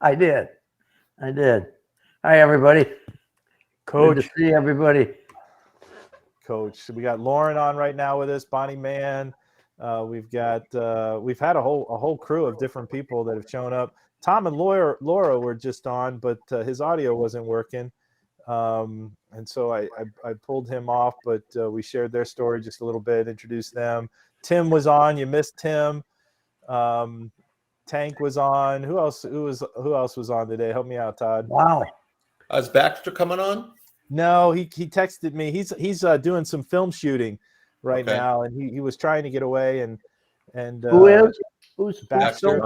I did. Hi, everybody.
Coach.
Good to see everybody.
Coach. We got Lauren on right now with us, Bonnie Mann. We've had a whole crew of different people that have shown up. Tom and Laura were just on, but his audio wasn't working. And so I pulled him off, but we shared their story just a little bit, introduced them. Tim was on. You missed Tim. Tank was on. Who else was on today? Help me out, Todd.
Wow.
Is Baxter coming on?
No, he texted me. He's doing some film shooting right now, and he was trying to get away. And
who's
Baxter?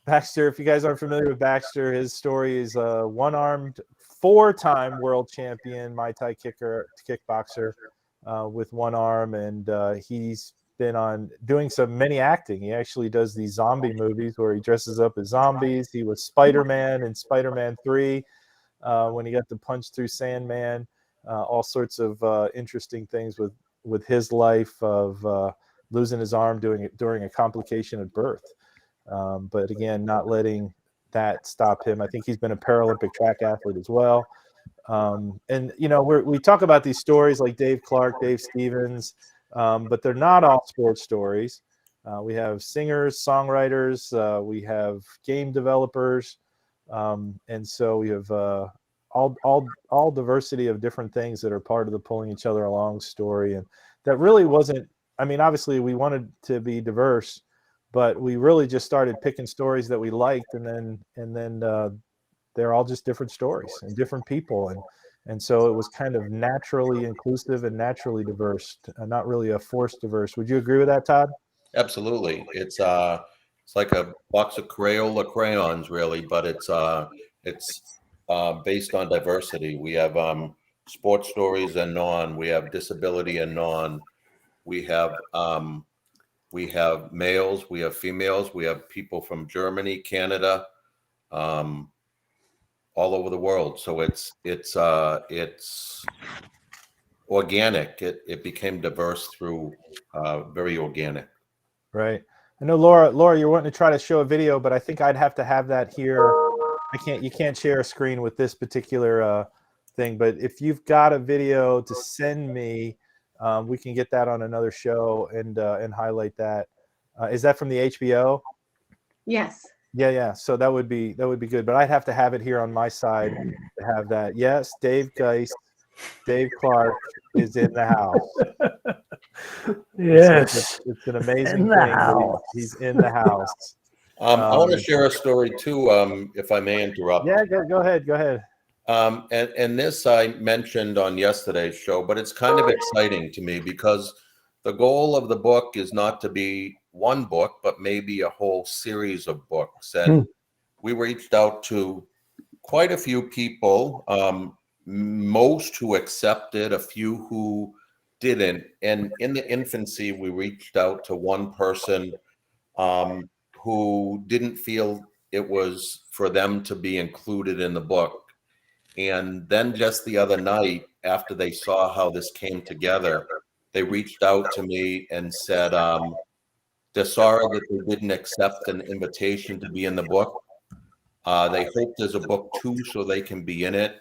Baxter.
If you guys aren't familiar with Baxter, his story is a one-armed, 4-time world champion Muay Thai kickboxer with one arm, and he's been doing many acting. He actually does these zombie movies where he dresses up as zombies. He was Spider-Man in Spider-Man 3 when he got to punch through Sandman. All sorts of interesting things with his life of losing his arm during a complication at birth. But again, not letting that stop him. I think he's been a Paralympic track athlete as well. And you know, we talk about these stories like Dave Clark, Dave Stevens, but they're not all sports stories. We have singers, songwriters, we have game developers, and so we have all diversity of different things that are part of the pulling each other along story. And that really wasn't, I mean, obviously we wanted to be diverse, but we really just started picking stories that we liked, and then they're all just different stories and different people, and so it was kind of naturally inclusive and naturally diverse, not really a forced diverse. Would you agree with that, Todd?
Absolutely. It's like a box of Crayola crayons, really, but it's based on diversity. We have sports stories and non. We have disability and non. We have males. We have females. We have people from Germany, Canada, all over the world. So it's organic. It became diverse through very organic.
Right. I know Laura, you're wanting to try to show a video, but I think I'd have to have that here. You can't share a screen with this particular thing, but if you've got a video to send me, we can get that on another show and highlight that. Is that from the HBO?
Yes.
Yeah. So that would be good, but I'd have to have it here on my side to have that. Yes, Dave Geist, Dave Clark is in the house.
Yes,
it's an amazing thing. He's in the house.
I want to share a story too, if I may interrupt.
Yeah, go ahead.
And this I mentioned on yesterday's show, but it's kind of exciting to me because the goal of the book is not to be one book, but maybe a whole series of books. And we reached out to quite a few people, most who accepted, a few who didn't. And in the infancy, we reached out to one person who didn't feel it was for them to be included in the book. And then just the other night, after they saw how this came together, they reached out to me and said they're sorry that they didn't accept an invitation to be in the book. They hope there's a book 2 so they can be in it.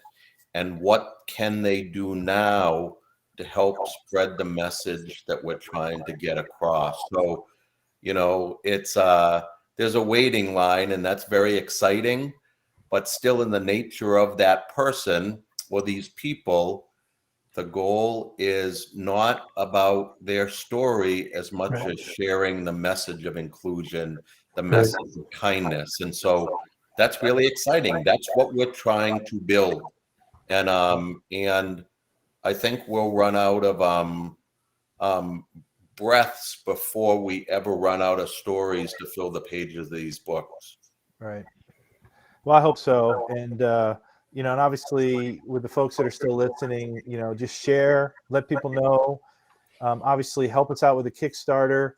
And what can they do now to help spread the message that we're trying to get across? So, it's there's a waiting line, and that's very exciting, but still in the nature of that person or these people, the goal is not about their story as much as sharing the message of inclusion, the message of kindness. And so that's really exciting. That's what we're trying to build. And I think we'll run out of breaths before we ever run out of stories to fill the pages of these books.
Right. Well, I hope so. And, and obviously with the folks that are still listening, just share, let people know, obviously help us out with the Kickstarter.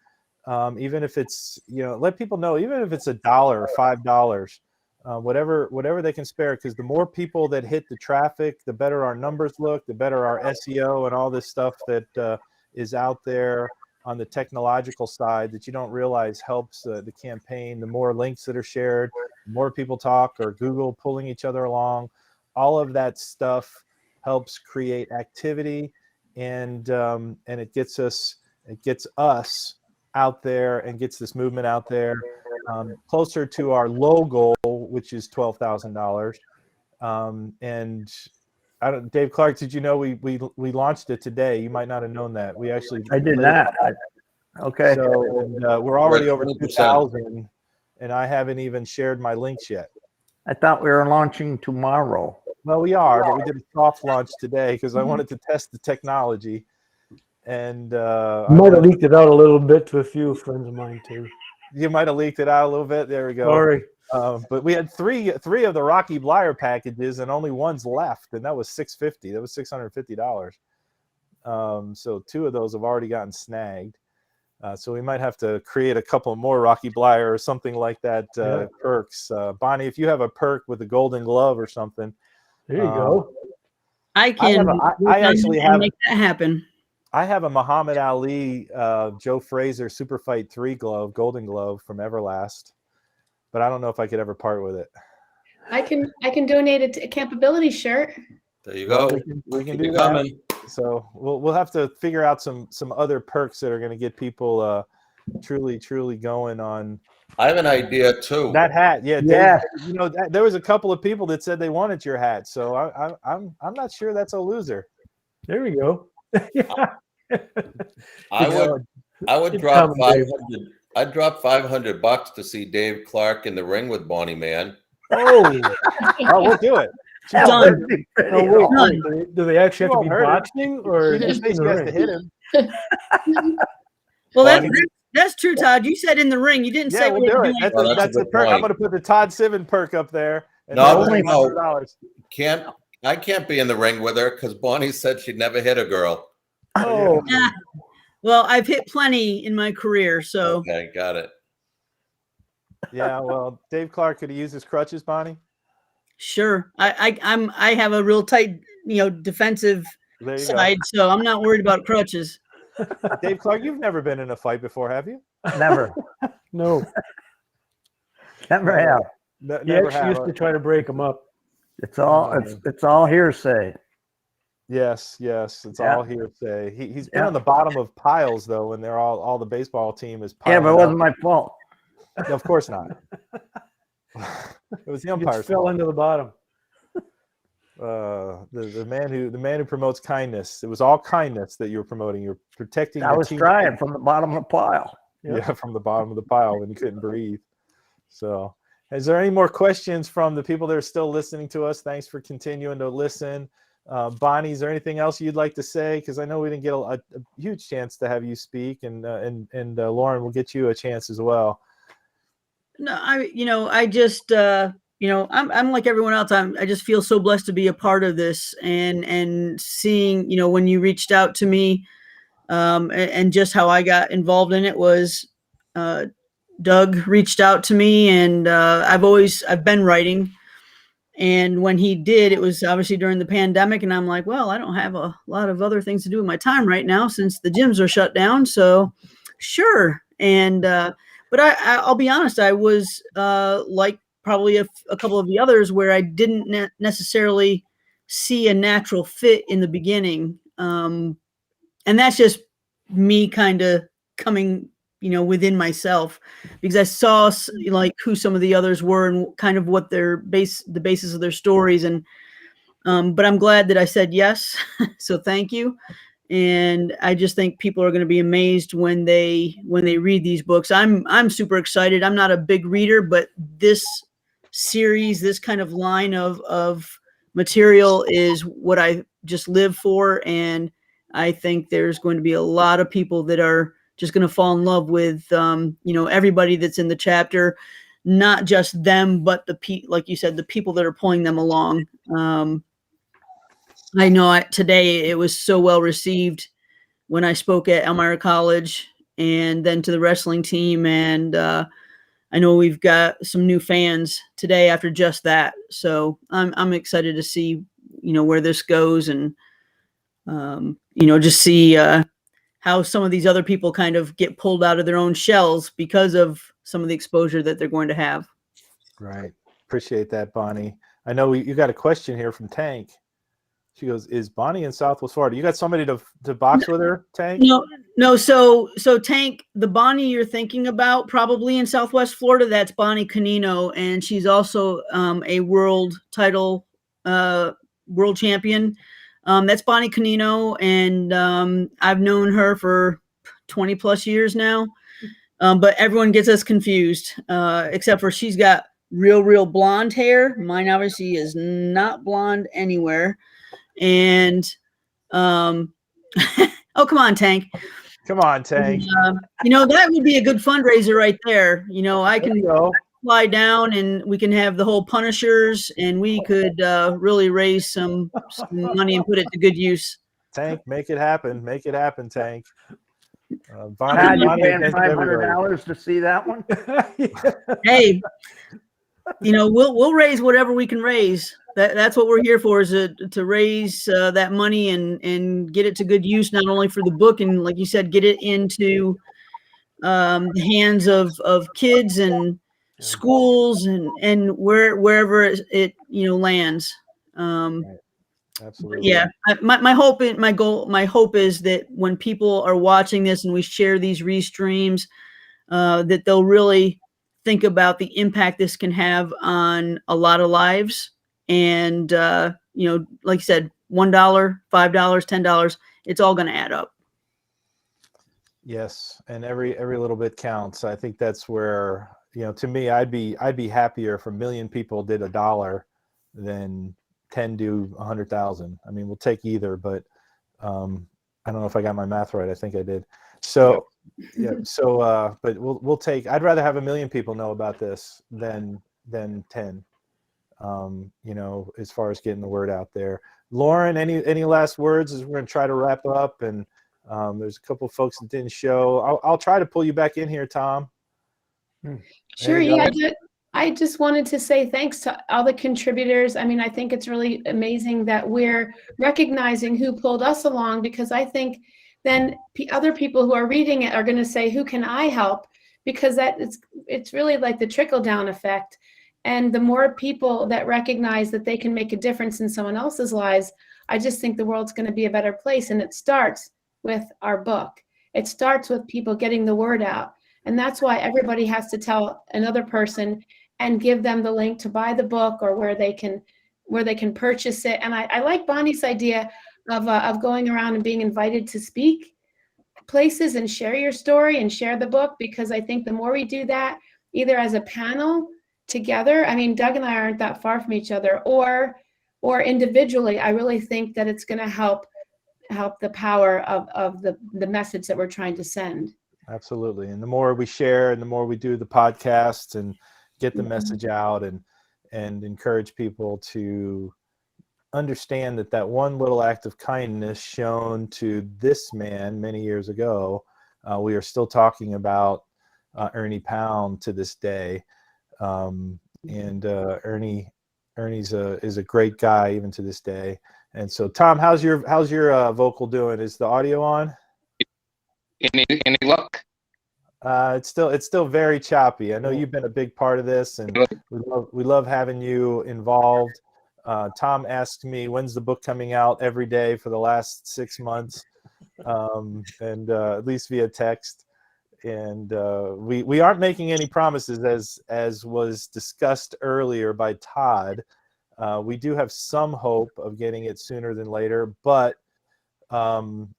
Even if it's, let people know, even if it's $1 or $5, whatever they can spare, because the more people that hit the traffic, the better our numbers look, the better our SEO and all this stuff that is out there on the technological side that you don't realize helps the campaign. The more links that are shared, the more people talk, or Google pulling each other along, all of that stuff helps create activity, and it gets us out there and gets this movement out there closer to our low goal, which is $12,000. And Dave Clark, did you know we launched it today? You might not have known that. We actually
I did not. Okay.
So we're already over 2,000, and I haven't even shared my links yet.
I thought we were launching tomorrow.
Well, we are, but we did a soft launch today because I wanted to test the technology. And
you might have leaked it out a little bit to a few friends of mine too.
You might have leaked it out a little bit. There we go.
Sorry.
But we had three of the Rocky Blyer packages, and only one's left, and that was $650. That was $650. So 2 of those have already gotten snagged. So we might have to create a couple more Rocky Blyer or something like that perks. Bonnie, if you have a perk with a golden glove or something,
there you go.
I can.
I actually have
make that happen.
I have a Muhammad Ali, Joe Frazier Super Fight 3 glove, golden glove from Everlast, but I don't know if I could ever part with it.
I can donate it to a Campability shirt.
There you go.
We can do that. So we'll have to figure out some other perks that are going to get people truly going on.
I have an idea too.
That hat, yeah, Dave,
Yeah.
you know, there was a couple of people that said they wanted your hat, so I'm not sure that's a loser.
There we go.
I would drop 500. I'd drop $500 to see Dave Clark in the ring with Bonnie Man.
Oh, we'll do it.
Done. Do they actually have to be boxing, or
she didn't say she has to hit him?
Well, that's true, Todd. You said in the ring. You didn't say
we'll
we
do
were
it.
doing
That's a perk. I'm going to put the Todd Sivan perk up there. And
No,
$100.
I can't be in the ring with her because Bonnie said she'd never hit a girl.
Oh.
Well, I've hit plenty in my career, so.
Okay, got it.
Yeah, well, Dave Clark, could he use his crutches, Bonnie?
Sure. I have a real tight, defensive side, so I'm not worried about crutches.
Dave Clark, you've never been in a fight before, have you?
Never.
No.
Never have.
Never have.
Used to try to break them up.
It's all hearsay.
Yes, it's all hearsay. He's been on the bottom of piles though, when they're all the baseball team is piled.
Yeah, but it wasn't my fault.
No, of course not. It was the umpire's
fell
fault.
into the bottom.
The man who promotes kindness. It was all kindness that you were promoting. You're protecting.
I was trying from the bottom of the pile.
Yeah, from the bottom of the pile when you couldn't breathe. So, is there any more questions from the people that are still listening to us? Thanks for continuing to listen. Bonnie, is there anything else you'd like to say? Because I know we didn't get a huge chance to have you speak, and Lauren will get you a chance as well.
No, I just, I'm like everyone else. I just feel so blessed to be a part of this, and seeing, when you reached out to me, and just how I got involved in it was, Doug reached out to me, and I've been writing. And when he did, it was obviously during the pandemic, and I'm like, well, I don't have a lot of other things to do with my time right now since the gyms are shut down. So sure. And, but I'll be honest, I was like probably a couple of the others where I didn't necessarily see a natural fit in the beginning. And that's just me kind of coming, within myself, because I saw like who some of the others were and kind of what the basis of their stories. And, but I'm glad that I said yes. So thank you. And I just think people are going to be amazed when they read these books. I'm super excited. I'm not a big reader, but this series, this kind of line of material is what I just live for. And I think there's going to be a lot of people that are just going to fall in love with, everybody that's in the chapter, not just them, but like you said, the people that are pulling them along. I know today it was so well received when I spoke at Elmira College and then to the wrestling team. And I know we've got some new fans today after just that. So I'm excited to see, where this goes, and, just see how some of these other people kind of get pulled out of their own shells because of some of the exposure that they're going to have.
Right. Appreciate that, Bonnie. I know you got a question here from Tank. She goes, is Bonnie in Southwest Florida? You got somebody to box with her, Tank?
No. So Tank, the Bonnie you're thinking about probably in Southwest Florida, that's Bonnie Canino. And she's also a world title, world champion. That's Bonnie Canino. And I've known her for 20 plus years now. But everyone gets us confused, except for she's got real blonde hair. Mine obviously is not blonde anywhere. And oh, come on, Tank.
Come on, Tank.
That would be a good fundraiser right there. I can fly down and we can have the whole Punishers, and we could really raise some money and put it to good use.
Tank, make it happen. Make it happen, Tank.
Bonnie, you paying $500 to see that one?
Hey, we'll raise whatever we can raise. That's what we're here for, is to raise that money and get it to good use, not only for the book, and like you said, get it into the hands of kids and schools and wherever it lands.
Absolutely.
Yeah. My hope is that when people are watching this and we share these restreams, that they'll really think about the impact this can have on a lot of lives. And, like you said, $1, $5, $10, it's all going to add up.
Yes, and every little bit counts. I think that's where, to me, I'd be happier if 1 million people did $1 than 10 do 100,000. I mean, we'll take either, but I don't know if I got my math right. I think I did. So yeah. So but we'll take. I'd rather have 1 million people know about this than 10. As far as getting the word out there. Lauren, any last words as we're going to try to wrap up? And there's a couple of folks that didn't show. I'll try to pull you back in here, Tom.
Sure. Yeah. I just wanted to say thanks to all the contributors. I mean, I think it's really amazing that we're recognizing who pulled us along, because I think then other people who are reading it are going to say, who can I help? Because it's really like the trickle down effect. And the more people that recognize that they can make a difference in someone else's lives, I just think the world's going to be a better place. And it starts with our book. It starts with people getting the word out. And that's why everybody has to tell another person and give them the link to buy the book, or where they can purchase it. And I like Bonnie's idea of going around and being invited to speak places and share your story and share the book, because I think the more we do that, either as a panel together, I mean, Doug and I aren't that far from each other, or individually, I really think that it's going to help the power of the message that we're trying to send.
Absolutely. And the more we share and the more we do the podcast and get the message out and encourage people to understand that one little act of kindness shown to this man many years ago, we are still talking about Ernie Pound to this day. Ernie's is a great guy even to this day. And so, Tom, how's your vocal doing? Is the audio on?
Any luck?
It's still very choppy. I know you've been a big part of this, and we love having you involved. Tom asked me, when's the book coming out, every day for the last 6 months, and at least via text. And we aren't making any promises, as was discussed earlier by Todd. We do have some hope of getting it sooner than later, but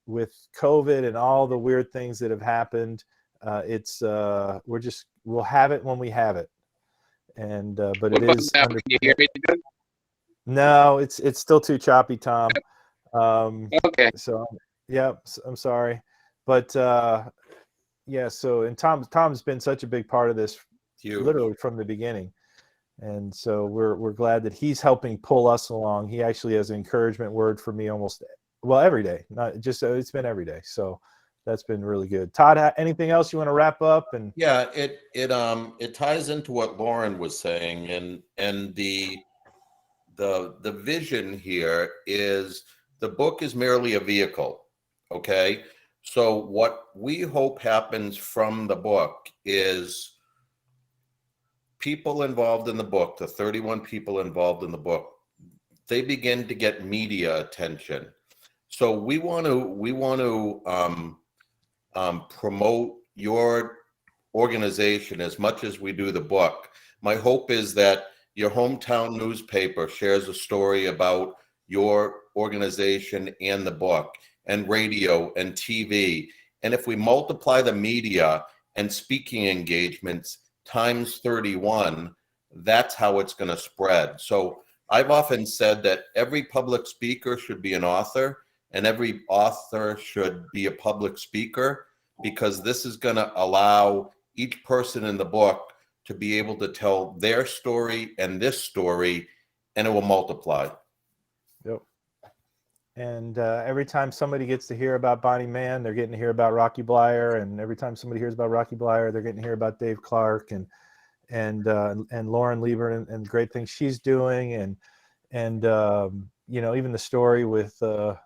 with COVID and all the weird things that have happened, we'll have it when we have it. And but it is under. Can you hear me good? No, it's still too choppy, Tom.
Okay.
So yeah, I'm sorry, but yeah. So, and Tom's been such a big part of this, literally from the beginning, and so we're glad that he's helping pull us along. He actually has an encouragement word for me every day. Not just it's been every day. So that's been really good. Todd, anything else you want to wrap up? And
yeah, it ties into what Lauren was saying, and the vision here is the book is merely a vehicle. Okay, so what we hope happens from the book is people involved in the book, the 31 people involved in the book, they begin to get media attention. So we want to promote your organization as much as we do the book. My hope is that your hometown newspaper shares a story about your organization and the book, and radio and TV. And if we multiply the media and speaking engagements times 31, that's how it's going to spread. So I've often said that every public speaker should be an author, and every author should be a public speaker, because this is going to allow each person in the book to be able to tell their story and this story, and it will multiply.
Yep. And every time somebody gets to hear about Bonnie Mann, they're getting to hear about Rocky Blyer, and every time somebody hears about Rocky Blyer, they're getting to hear about Dave Clark and Lauren Lieber and the great things she's doing, and even the story with the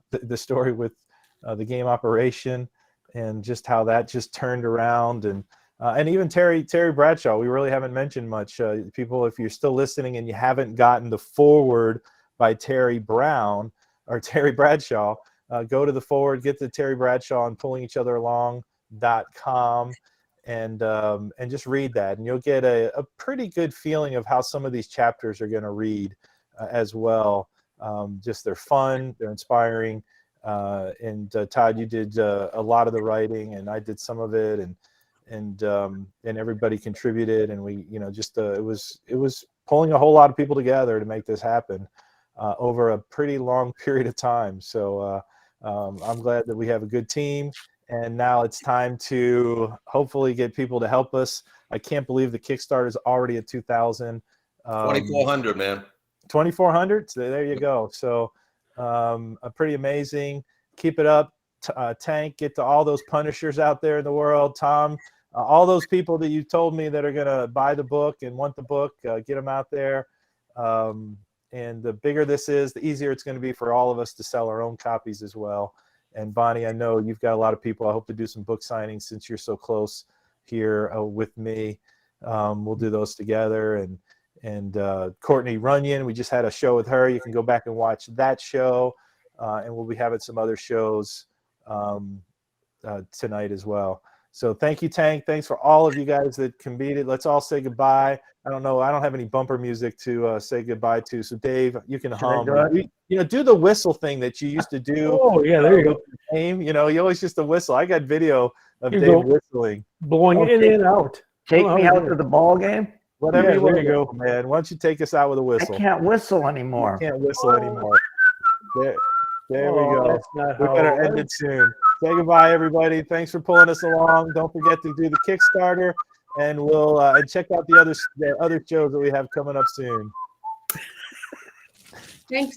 game operation, and just how that just turned around, and even Terry Bradshaw. We really haven't mentioned much. People, if you're still listening and you haven't gotten the foreword by Terry Bradshaw, go to the foreword, get the Terry Bradshaw on pullingeachotheral.com, and just read that, and you'll get a pretty good feeling of how some of these chapters are going to read as well. Just they're fun, they're inspiring, and Todd, you did a lot of the writing, and I did some of it, and everybody contributed, and we, just it was pulling a whole lot of people together to make this happen over a pretty long period of time. So I'm glad that we have a good team, and now it's time to hopefully get people to help us. I can't believe the Kickstarter is already at 2,000.
2,400, man.
2,400. So there you go. So pretty amazing. Keep it up, Tank. Get to all those Punishers out there in the world. Tom, all those people that you told me that are going to buy the book and want the book, get them out there. And the bigger this is, the easier it's going to be for all of us to sell our own copies as well. And Bonnie, I know you've got a lot of people. I hope to do some book signings since you're so close here with me. We'll do those together. And Courtney Runyon, we just had a show with her. You can go back and watch that show. And we'll be having some other shows tonight as well. So thank you, Tank. Thanks for all of you guys that competed. Let's all say goodbye. I don't know. I don't have any bumper music to say goodbye to. So Dave, you can hum. Do the whistle thing that you used to do.
Oh yeah, there you go.
Game. You always used to whistle. I got video of Dave whistling,
blowing in and out.
Take me out to the ball game.
Whatever you want
there
to go, man. Why don't you take us out with a whistle?
I can't whistle anymore.
You can't whistle anymore. There we go. We better end it soon. Say goodbye, everybody. Thanks for pulling us along. Don't forget to do the Kickstarter, and we'll and check out the other shows that we have coming up soon.
Thanks.